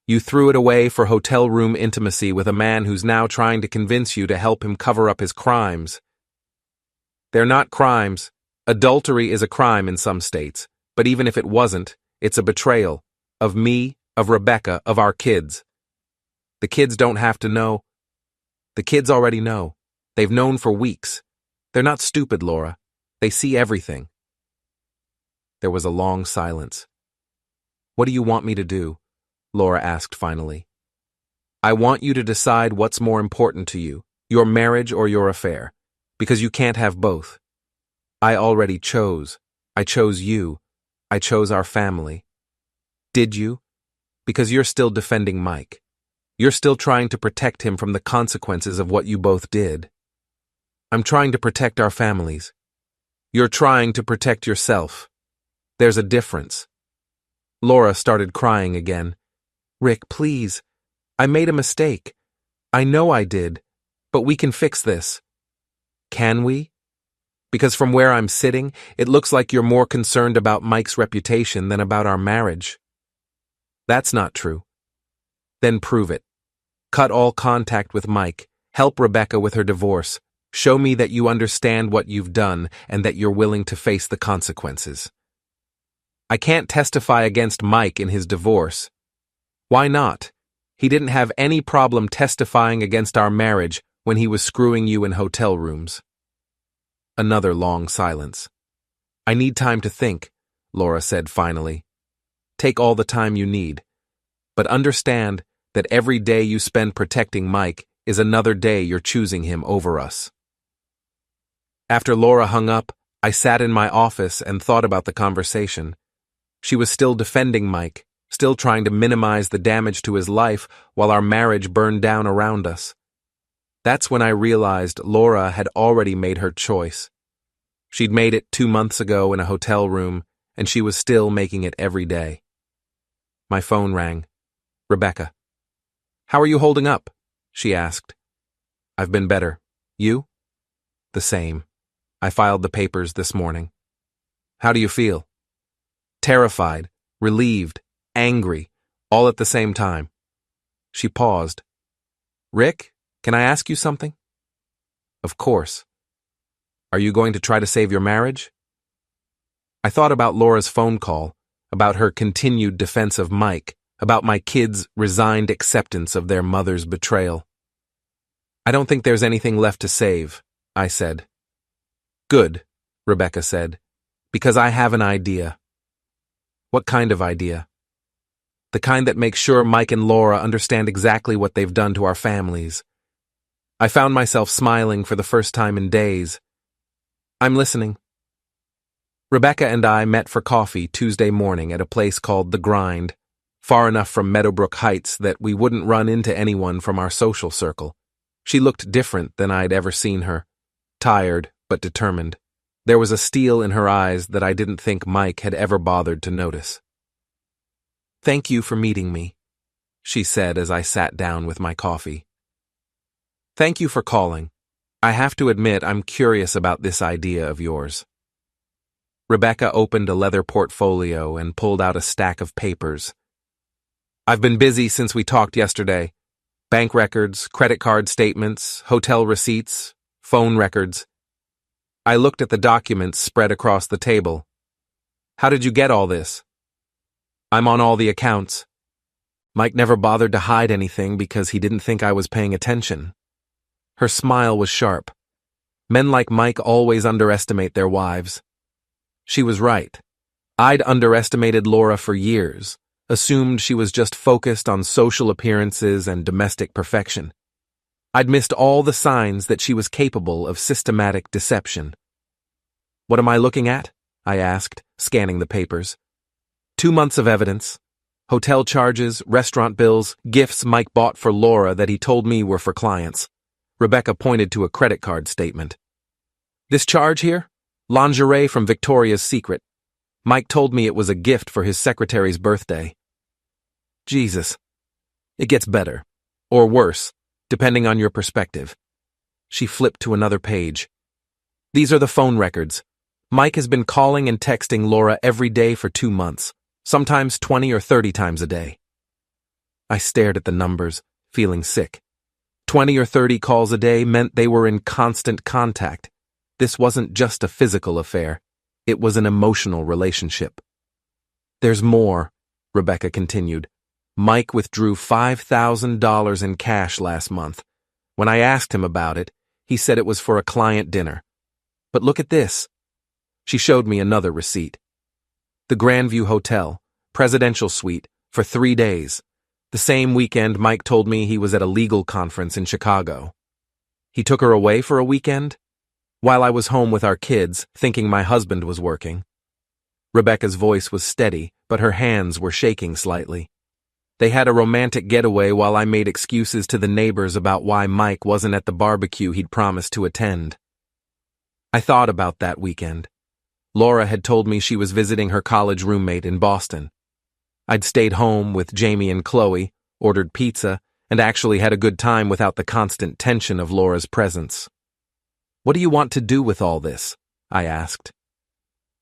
You threw it away for hotel room intimacy with a man who's now trying to convince you to help him cover up his crimes. They're not crimes. Adultery is a crime in some states, but even if it wasn't, it's a betrayal. Of me, of Rebecca, of our kids. The kids don't have to know. The kids already know. They've known for weeks. They're not stupid, Laura. They see everything. There was a long silence. What do you want me to do? Laura asked finally. I want you to decide what's more important to you, your marriage or your affair, because you can't have both. I already chose. I chose you. I chose our family. Did you? Because you're still defending Mike. You're still trying to protect him from the consequences of what you both did. I'm trying to protect our families. You're trying to protect yourself. There's a difference. Laura started crying again. Rick, please. I made a mistake. I know I did, but we can fix this. Can we? Because from where I'm sitting, it looks like you're more concerned about Mike's reputation than about our marriage. That's not true. Then prove it. Cut all contact with Mike. Help Rebecca with her divorce. Show me that you understand what you've done and that you're willing to face the consequences. I can't testify against Mike in his divorce. Why not? He didn't have any problem testifying against our marriage when he was screwing you in hotel rooms. Another long silence. I need time to think, Laura said finally. Take all the time you need. But understand that every day you spend protecting Mike is another day you're choosing him over us. After Laura hung up, I sat in my office and thought about the conversation. She was still defending Mike, still trying to minimize the damage to his life while our marriage burned down around us. That's when I realized Laura had already made her choice. She'd made it 2 months ago in a hotel room, and she was still making it every day. My phone rang. Rebecca. How are you holding up? She asked. I've been better. You? The same. I filed the papers this morning. How do you feel? Terrified, relieved, angry, all at the same time. She paused. Rick, can I ask you something? Of course. Are you going to try to save your marriage? I thought about Laura's phone call, about her continued defense of Mike, about my kids' resigned acceptance of their mother's betrayal. I don't think there's anything left to save, I said. Good, Rebecca said, because I have an idea. What kind of idea? The kind that makes sure Mike and Laura understand exactly what they've done to our families. I found myself smiling for the first time in days. I'm listening. Rebecca and I met for coffee Tuesday morning at a place called The Grind, far enough from Meadowbrook Heights that we wouldn't run into anyone from our social circle. She looked different than I'd ever seen her, tired but determined. There was a steel in her eyes that I didn't think Mike had ever bothered to notice. Thank you for meeting me, she said as I sat down with my coffee. Thank you for calling. I have to admit I'm curious about this idea of yours. Rebecca opened a leather portfolio and pulled out a stack of papers. I've been busy since we talked yesterday. Bank records, credit card statements, hotel receipts, phone records. I looked at the documents spread across the table. How did you get all this? I'm on all the accounts. Mike never bothered to hide anything because he didn't think I was paying attention. Her smile was sharp. Men like Mike always underestimate their wives. She was right. I'd underestimated Laura for years, assumed she was just focused on social appearances and domestic perfection. I'd missed all the signs that she was capable of systematic deception. What am I looking at? I asked, scanning the papers. 2 months of evidence. Hotel charges, restaurant bills, gifts Mike bought for Laura that he told me were for clients. Rebecca pointed to a credit card statement. This charge here? Lingerie from Victoria's Secret. Mike told me it was a gift for his secretary's birthday. Jesus. It gets better. Or worse, depending on your perspective. She flipped to another page. These are the phone records. Mike has been calling and texting Laura every day for 2 months, sometimes 20 or 30 times a day. I stared at the numbers, feeling sick. 20 or 30 calls a day meant they were in constant contact. This wasn't just a physical affair. It was an emotional relationship. There's more, Rebecca continued. Mike withdrew $5,000 in cash last month. When I asked him about it, he said it was for a client dinner. But look at this. She showed me another receipt. The Grandview Hotel, presidential suite, for 3 days. The same weekend Mike told me he was at a legal conference in Chicago. He took her away for a weekend? While I was home with our kids, thinking my husband was working. Rebecca's voice was steady, but her hands were shaking slightly. They had a romantic getaway while I made excuses to the neighbors about why Mike wasn't at the barbecue he'd promised to attend. I thought about that weekend. Laura had told me she was visiting her college roommate in Boston. I'd stayed home with Jamie and Chloe, ordered pizza, and actually had a good time without the constant tension of Laura's presence. What do you want to do with all this? I asked.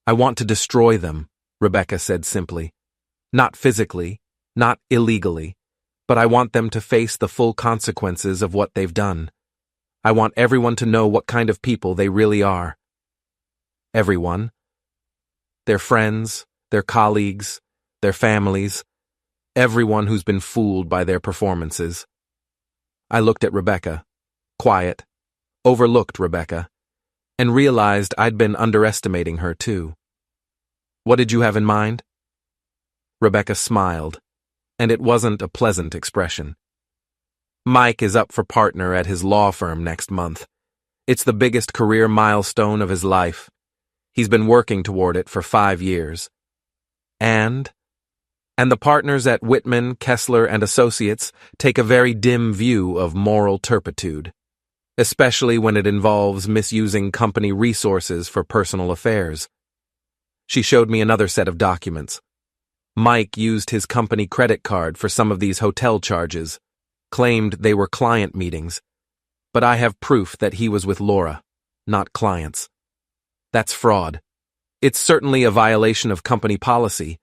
I want to destroy them, Rebecca said simply. Not physically, not illegally, but I want them to face the full consequences of what they've done. I want everyone to know what kind of people they really are. Everyone. Their friends, their colleagues, their families, everyone who's been fooled by their performances. I looked at Rebecca, quiet, overlooked Rebecca, and realized I'd been underestimating her too. What did you have in mind? Rebecca smiled, and it wasn't a pleasant expression. Mike is up for partner at his law firm next month. It's the biggest career milestone of his life. He's been working toward it for 5 years. And the partners at Whitman, Kessler, and Associates take a very dim view of moral turpitude, especially when it involves misusing company resources for personal affairs. She showed me another set of documents. Mike used his company credit card for some of these hotel charges, claimed they were client meetings, but I have proof that he was with Laura, not clients. That's fraud. It's certainly a violation of company policy,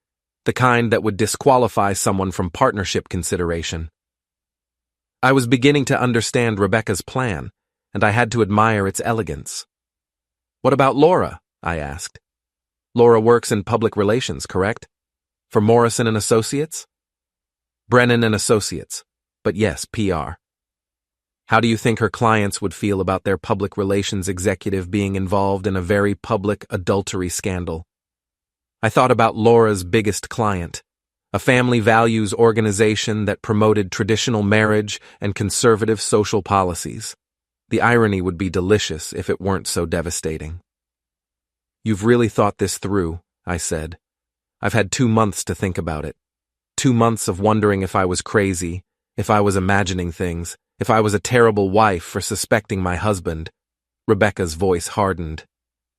the kind that would disqualify someone from partnership consideration. I was beginning to understand Rebecca's plan, and I had to admire its elegance. What about Laura? I asked. Laura works in public relations, correct? For Morrison and Associates? Brennan and Associates, but yes, PR. How do you think her clients would feel about their public relations executive being involved in a very public adultery scandal? I thought about Laura's biggest client, a family values organization that promoted traditional marriage and conservative social policies. The irony would be delicious if it weren't so devastating. You've really thought this through, I said. I've had 2 months to think about it. 2 months of wondering if I was crazy, if I was imagining things, if I was a terrible wife for suspecting my husband. Rebecca's voice hardened.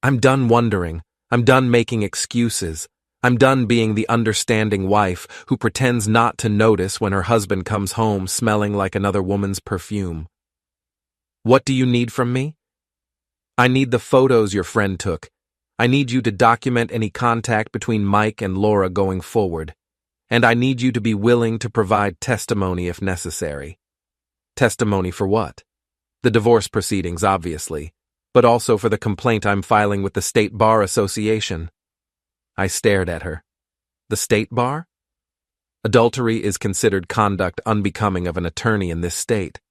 I'm done wondering. I'm done making excuses. I'm done being the understanding wife who pretends not to notice when her husband comes home smelling like another woman's perfume. What do you need from me? I need the photos your friend took. I need you to document any contact between Mike and Laura going forward. And I need you to be willing to provide testimony if necessary. Testimony for what? The divorce proceedings, obviously, but also for the complaint I'm filing with the State Bar Association. I stared at her. The State Bar? Adultery is considered conduct unbecoming of an attorney in this state.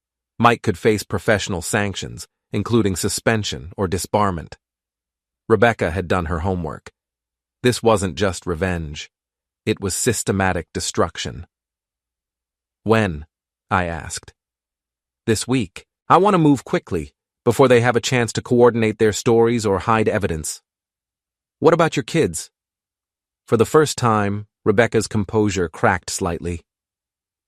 Mike could face professional sanctions, including suspension or disbarment. Rebecca had done her homework. This wasn't just revenge. It was systematic destruction. When? I asked. This week. I want to move quickly, before they have a chance to coordinate their stories or hide evidence. What about your kids? For the first time, Rebecca's composure cracked slightly.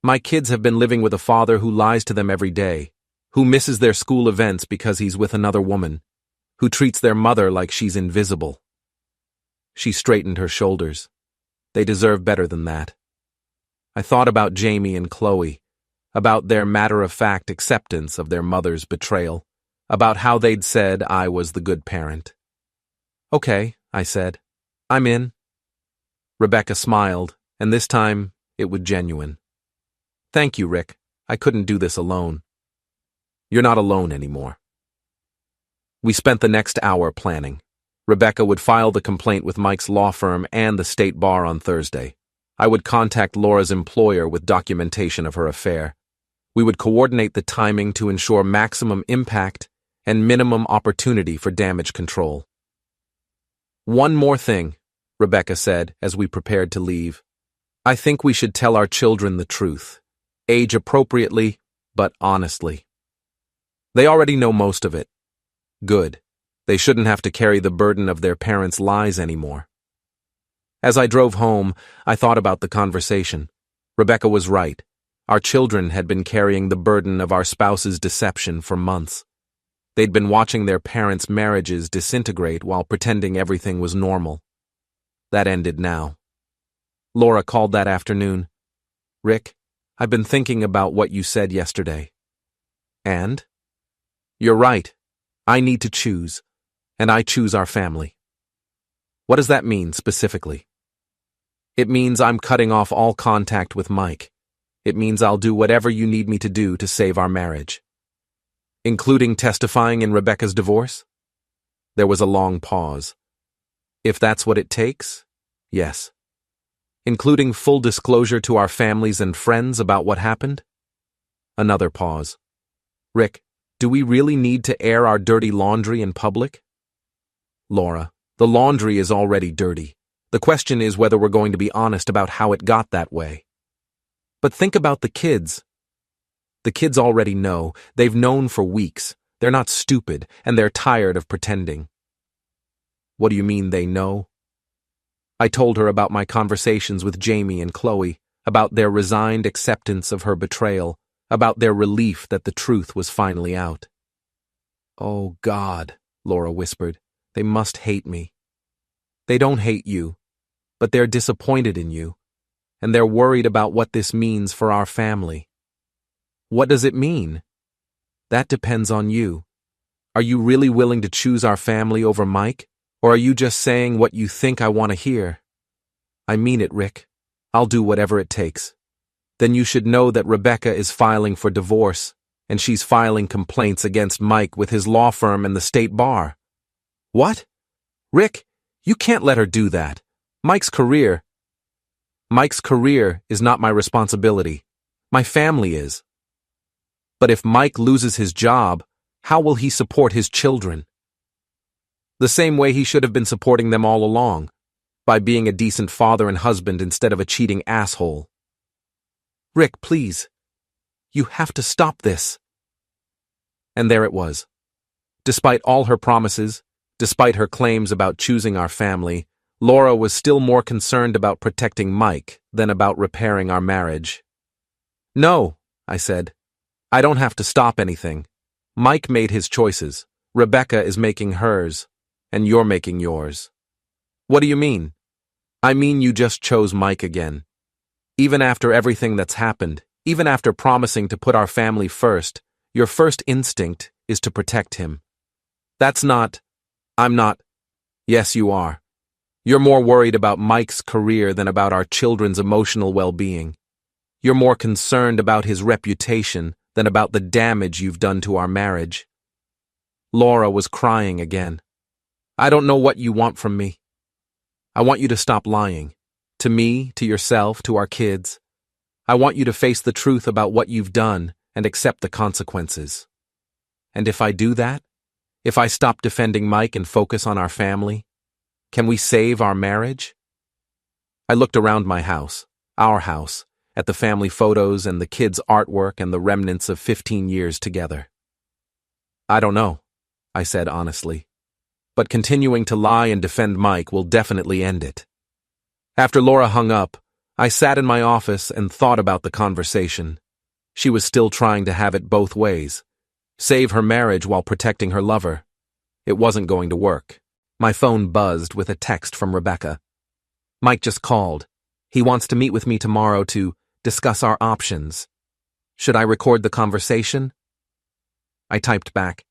My kids have been living with a father who lies to them every day, who misses their school events because he's with another woman, who treats their mother like she's invisible. She straightened her shoulders. They deserve better than that. I thought about Jamie and Chloe, about their matter-of-fact acceptance of their mother's betrayal, about how they'd said I was the good parent. Okay, I said. I'm in. Rebecca smiled, and this time it was genuine. Thank you, Rick. I couldn't do this alone. You're not alone anymore. We spent the next hour planning. Rebecca would file the complaint with Mike's law firm and the state bar on Thursday. I would contact Laura's employer with documentation of her affair. We would coordinate the timing to ensure maximum impact and minimum opportunity for damage control. One more thing, Rebecca said as we prepared to leave. I think we should tell our children the truth, age appropriately, but honestly. They already know most of it. Good. They shouldn't have to carry the burden of their parents' lies anymore. As I drove home, I thought about the conversation. Rebecca was right. Our children had been carrying the burden of our spouse's deception for months. They'd been watching their parents' marriages disintegrate while pretending everything was normal. That ended now. Laura called that afternoon. Rick, I've been thinking about what you said yesterday. And? You're right. I need to choose, and I choose our family. What does that mean specifically? It means I'm cutting off all contact with Mike. It means I'll do whatever you need me to do to save our marriage. Including testifying in Rebecca's divorce? There was a long pause. If that's what it takes, yes. Including full disclosure to our families and friends about what happened? Another pause. Rick, do we really need to air our dirty laundry in public? Laura, the laundry is already dirty. The question is whether we're going to be honest about how it got that way. But think about the kids. The kids already know. They've known for weeks. They're not stupid, and they're tired of pretending. What do you mean they know? I told her about my conversations with Jamie and Chloe, about their resigned acceptance of her betrayal, about their relief that the truth was finally out. Oh, God, Laura whispered. They must hate me. They don't hate you, but they're disappointed in you, and they're worried about what this means for our family. What does it mean? That depends on you. Are you really willing to choose our family over Mike, or are you just saying what you think I want to hear? I mean it, Rick. I'll do whatever it takes. Then you should know that Rebecca is filing for divorce, and she's filing complaints against Mike with his law firm and the state bar. What? Rick, you can't let her do that. Mike's career is not my responsibility. My family is. But if Mike loses his job, how will he support his children? The same way he should have been supporting them all along, by being a decent father and husband instead of a cheating asshole. Rick, please. You have to stop this. And there it was. Despite all her promises, despite her claims about choosing our family, Laura was still more concerned about protecting Mike than about repairing our marriage. No, I said. I don't have to stop anything. Mike made his choices. Rebecca is making hers, and you're making yours. What do you mean? I mean you just chose Mike again. Even after everything that's happened, even after promising to put our family first, your first instinct is to protect him. I'm not. Yes, you are. You're more worried about Mike's career than about our children's emotional well-being. You're more concerned about his reputation than about the damage you've done to our marriage. Laura was crying again. I don't know what you want from me. I want you to stop lying. To me, to yourself, to our kids. I want you to face the truth about what you've done and accept the consequences. And if I do that, if I stop defending Mike and focus on our family, can we save our marriage? I looked around my house, our house, at the family photos and the kids' artwork and the remnants of 15 years together. I don't know, I said honestly. But continuing to lie and defend Mike will definitely end it. After Laura hung up, I sat in my office and thought about the conversation. She was still trying to have it both ways. Save her marriage while protecting her lover. It wasn't going to work. My phone buzzed with a text from Rebecca. Mike just called. He wants to meet with me tomorrow to discuss our options. Should I record the conversation? I typed back,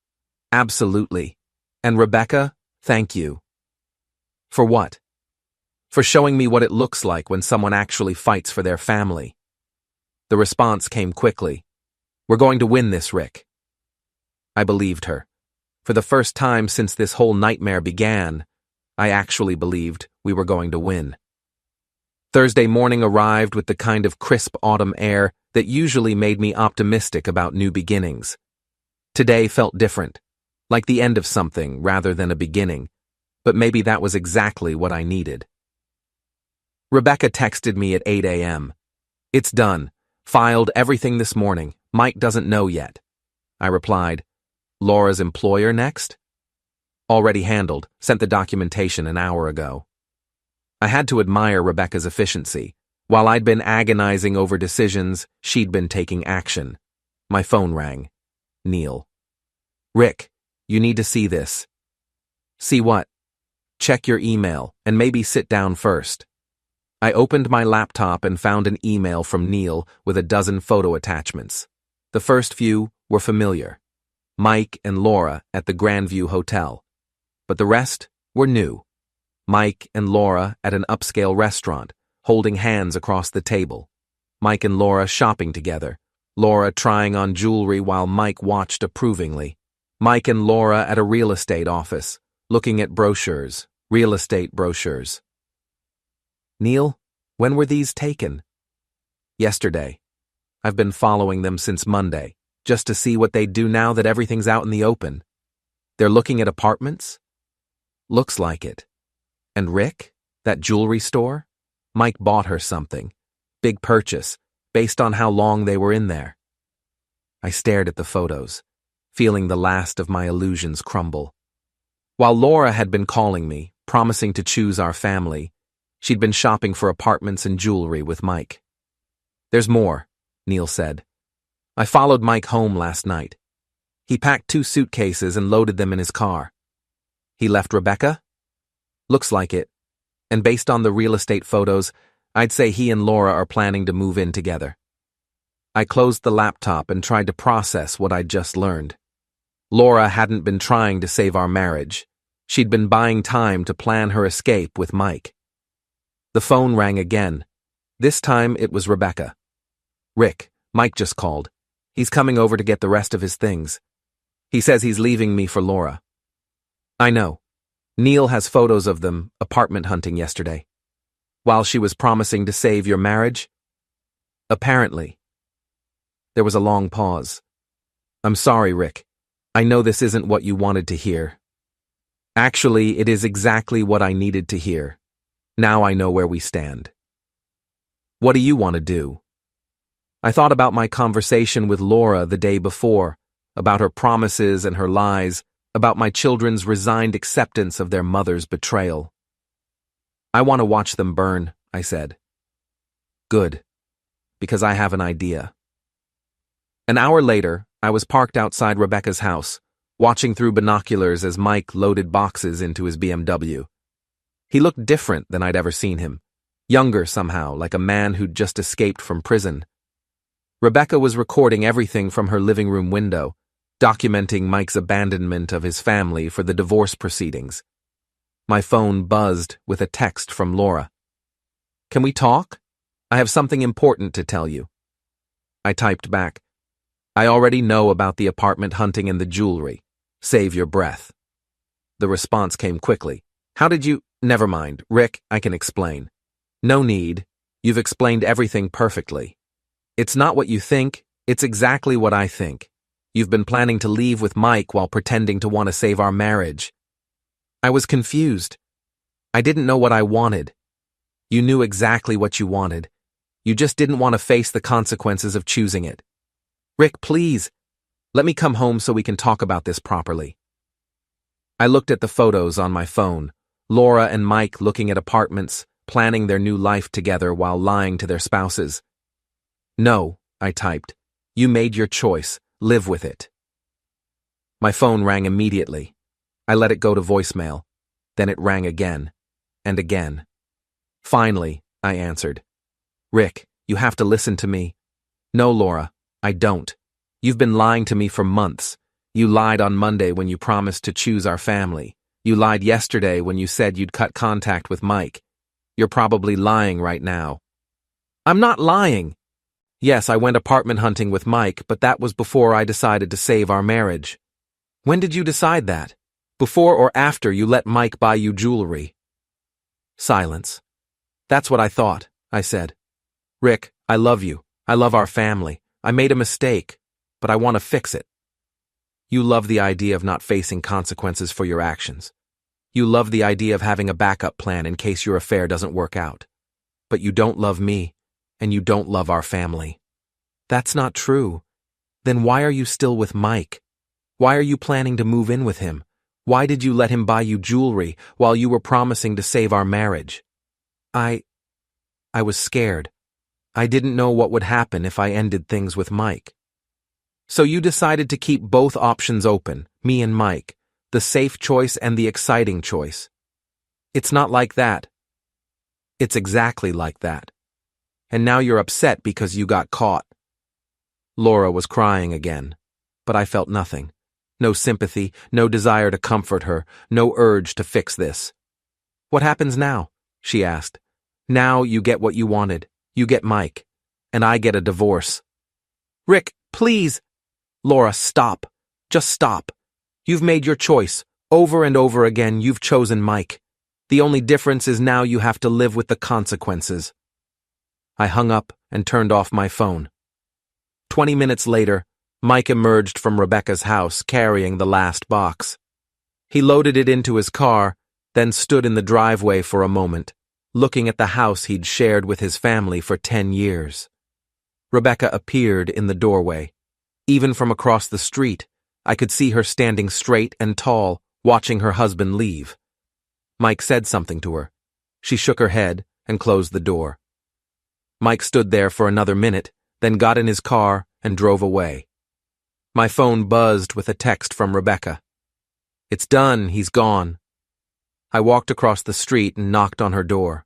absolutely. And Rebecca, thank you. For what? For showing me what it looks like when someone actually fights for their family. The response came quickly. We're going to win this, Rick. I believed her. For the first time since this whole nightmare began, I actually believed we were going to win. Thursday morning arrived with the kind of crisp autumn air that usually made me optimistic about new beginnings. Today felt different, like the end of something rather than a beginning, but maybe that was exactly what I needed. Rebecca texted me at 8 a.m. "It's done. Filed everything this morning. Mike doesn't know yet." I replied, "Laura's employer next?" "Already handled. Sent the documentation an hour ago." I had to admire Rebecca's efficiency. While I'd been agonizing over decisions, she'd been taking action. My phone rang. Neil. "Rick, you need to see this." "See what?" "Check your email, and maybe sit down first." I opened my laptop and found an email from Neil with a dozen photo attachments. The first few were familiar. Mike and Laura at the Grandview Hotel. But the rest were new. Mike and Laura at an upscale restaurant, holding hands across the table. Mike and Laura shopping together. Laura trying on jewelry while Mike watched approvingly. Mike and Laura at a real estate office, looking at brochures, real estate brochures. "Neil, when were these taken?" "Yesterday. I've been following them since Monday, just to see what they'd do now that everything's out in the open." "They're looking at apartments?" "Looks like it." "And Rick? That jewelry store?" Mike bought her something. Big purchase, based on how long they were in there. I stared at the photos, feeling the last of my illusions crumble. While Laura had been calling me, promising to choose our family, she'd been shopping for apartments and jewelry with Mike. "There's more," Neil said. "I followed Mike home last night. He packed 2 suitcases and loaded them in his car." "He left Rebecca?" "Looks like it. And based on the real estate photos, I'd say he and Laura are planning to move in together." I closed the laptop and tried to process what I'd just learned. Laura hadn't been trying to save our marriage. She'd been buying time to plan her escape with Mike. The phone rang again. This time it was Rebecca. "Rick, Mike just called. He's coming over to get the rest of his things. He says he's leaving me for Laura." "I know. Neil has photos of them apartment hunting yesterday. While she was promising to save your marriage?" "Apparently." There was a long pause. "I'm sorry, Rick. I know this isn't what you wanted to hear." "Actually, it is exactly what I needed to hear. Now I know where we stand." "What do you want to do?" I thought about my conversation with Laura the day before, about her promises and her lies, about my children's resigned acceptance of their mother's betrayal. "I want to watch them burn," I said. "Good, because I have an idea." An hour later, I was parked outside Rebecca's house, watching through binoculars as Mike loaded boxes into his BMW. He looked different than I'd ever seen him, younger somehow, like a man who'd just escaped from prison. Rebecca was recording everything from her living room window, documenting Mike's abandonment of his family for the divorce proceedings. My phone buzzed with a text from Laura. "Can we talk? I have something important to tell you." I typed back, "I already know about the apartment hunting and the jewelry. Save your breath." The response came quickly. "How did you—" "Never mind, Rick, I can explain." "No need. You've explained everything perfectly. It's not what you think, it's exactly what I think. You've been planning to leave with Mike while pretending to want to save our marriage." I was confused. I didn't know what I wanted. You knew exactly what you wanted. You just didn't want to face the consequences of choosing it. "Rick, please, let me come home so we can talk about this properly." I looked at the photos on my phone, Laura and Mike looking at apartments, planning their new life together while lying to their spouses. "No," I typed. "You made your choice. Live with it." My phone rang immediately. I let it go to voicemail. Then it rang again, and again. Finally, I answered. "Rick, you have to listen to me." "No, Laura, I don't. You've been lying to me for months. You lied on Monday when you promised to choose our family. You lied yesterday when you said you'd cut contact with Mike. You're probably lying right now." "I'm not lying." "Yes, I went apartment hunting with Mike, but that was before I decided to save our marriage." When did you decide that? Before or after you let Mike buy you jewelry? Silence. That's what I thought, I said. Rick, I love you. I love our family. I made a mistake, but I want to fix it. You love the idea of not facing consequences for your actions. You love the idea of having a backup plan in case your affair doesn't work out. But you don't love me, and you don't love our family. That's not true. Then why are you still with Mike? Why are you planning to move in with him? Why did you let him buy you jewelry while you were promising to save our marriage? I was scared. I didn't know what would happen if I ended things with Mike. So you decided to keep both options open, me and Mike, the safe choice and the exciting choice. It's not like that. It's exactly like that. And now you're upset because you got caught. Laura was crying again, but I felt nothing. No sympathy, no desire to comfort her, no urge to fix this. What happens now? She asked. Now you get what you wanted. You get Mike. And I get a divorce. Rick, please! Laura, stop. Just stop. You've made your choice. Over and over again, you've chosen Mike. The only difference is now you have to live with the consequences. I hung up and turned off my phone. 20 minutes later, Mike emerged from Rebecca's house carrying the last box. He loaded it into his car, then stood in the driveway for a moment, looking at the house he'd shared with his family for 10 years. Rebecca appeared in the doorway. Even from across the street, I could see her standing straight and tall, watching her husband leave. Mike said something to her. She shook her head and closed the door. Mike stood there for another minute, then got in his car and drove away. My phone buzzed with a text from Rebecca. It's done, he's gone. I walked across the street and knocked on her door.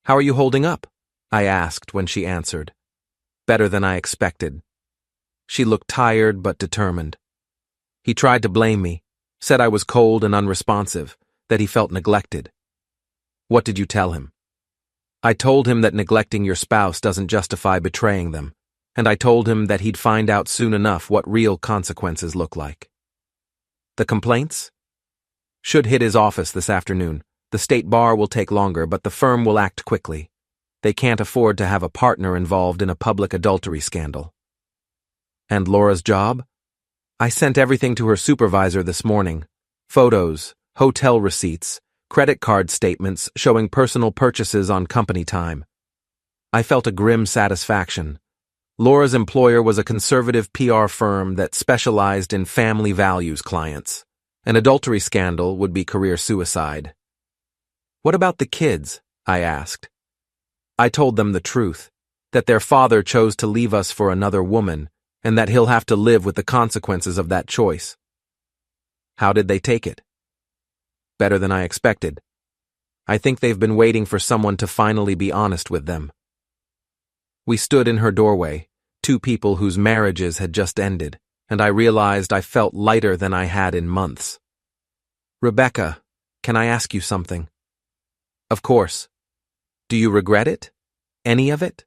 How are you holding up? I asked when she answered. Better than I expected. She looked tired but determined. He tried to blame me, said I was cold and unresponsive, that he felt neglected. What did you tell him? I told him that neglecting your spouse doesn't justify betraying them, and I told him that he'd find out soon enough what real consequences look like. The complaints? Should hit his office this afternoon. The state bar will take longer, but the firm will act quickly. They can't afford to have a partner involved in a public adultery scandal. And Laura's job? I sent everything to her supervisor this morning. Photos, hotel receipts, credit card statements showing personal purchases on company time. I felt a grim satisfaction. Laura's employer was a conservative PR firm that specialized in family values clients. An adultery scandal would be career suicide. What about the kids? I asked. I told them the truth, that their father chose to leave us for another woman, and that he'll have to live with the consequences of that choice. How did they take it? Better than I expected. I think they've been waiting for someone to finally be honest with them. We stood in her doorway, two people whose marriages had just ended, and I realized I felt lighter than I had in months. Rebecca, can I ask you something? Of course. Do you regret it? Any of it?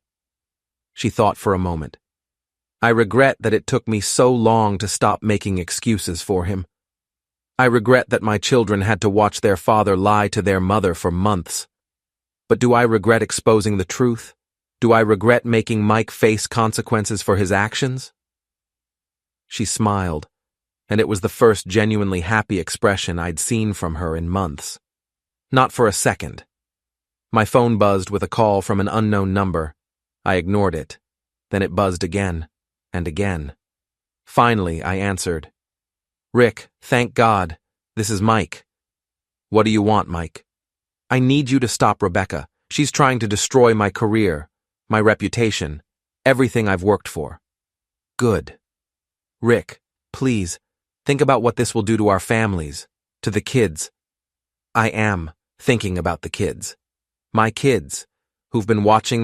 She thought for a moment. I regret that it took me so long to stop making excuses for him. I regret that my children had to watch their father lie to their mother for months. But do I regret exposing the truth? Do I regret making Mike face consequences for his actions? She smiled, and it was the first genuinely happy expression I'd seen from her in months. Not for a second. My phone buzzed with a call from an unknown number. I ignored it. Then it buzzed again, and again. Finally, I answered. Rick, thank God. This is Mike. What do you want, Mike? I need you to stop Rebecca. She's trying to destroy my career, my reputation, everything I've worked for. Good. Rick, please, think about what this will do to our families, to the kids. I am thinking about the kids. My kids, who've been watching their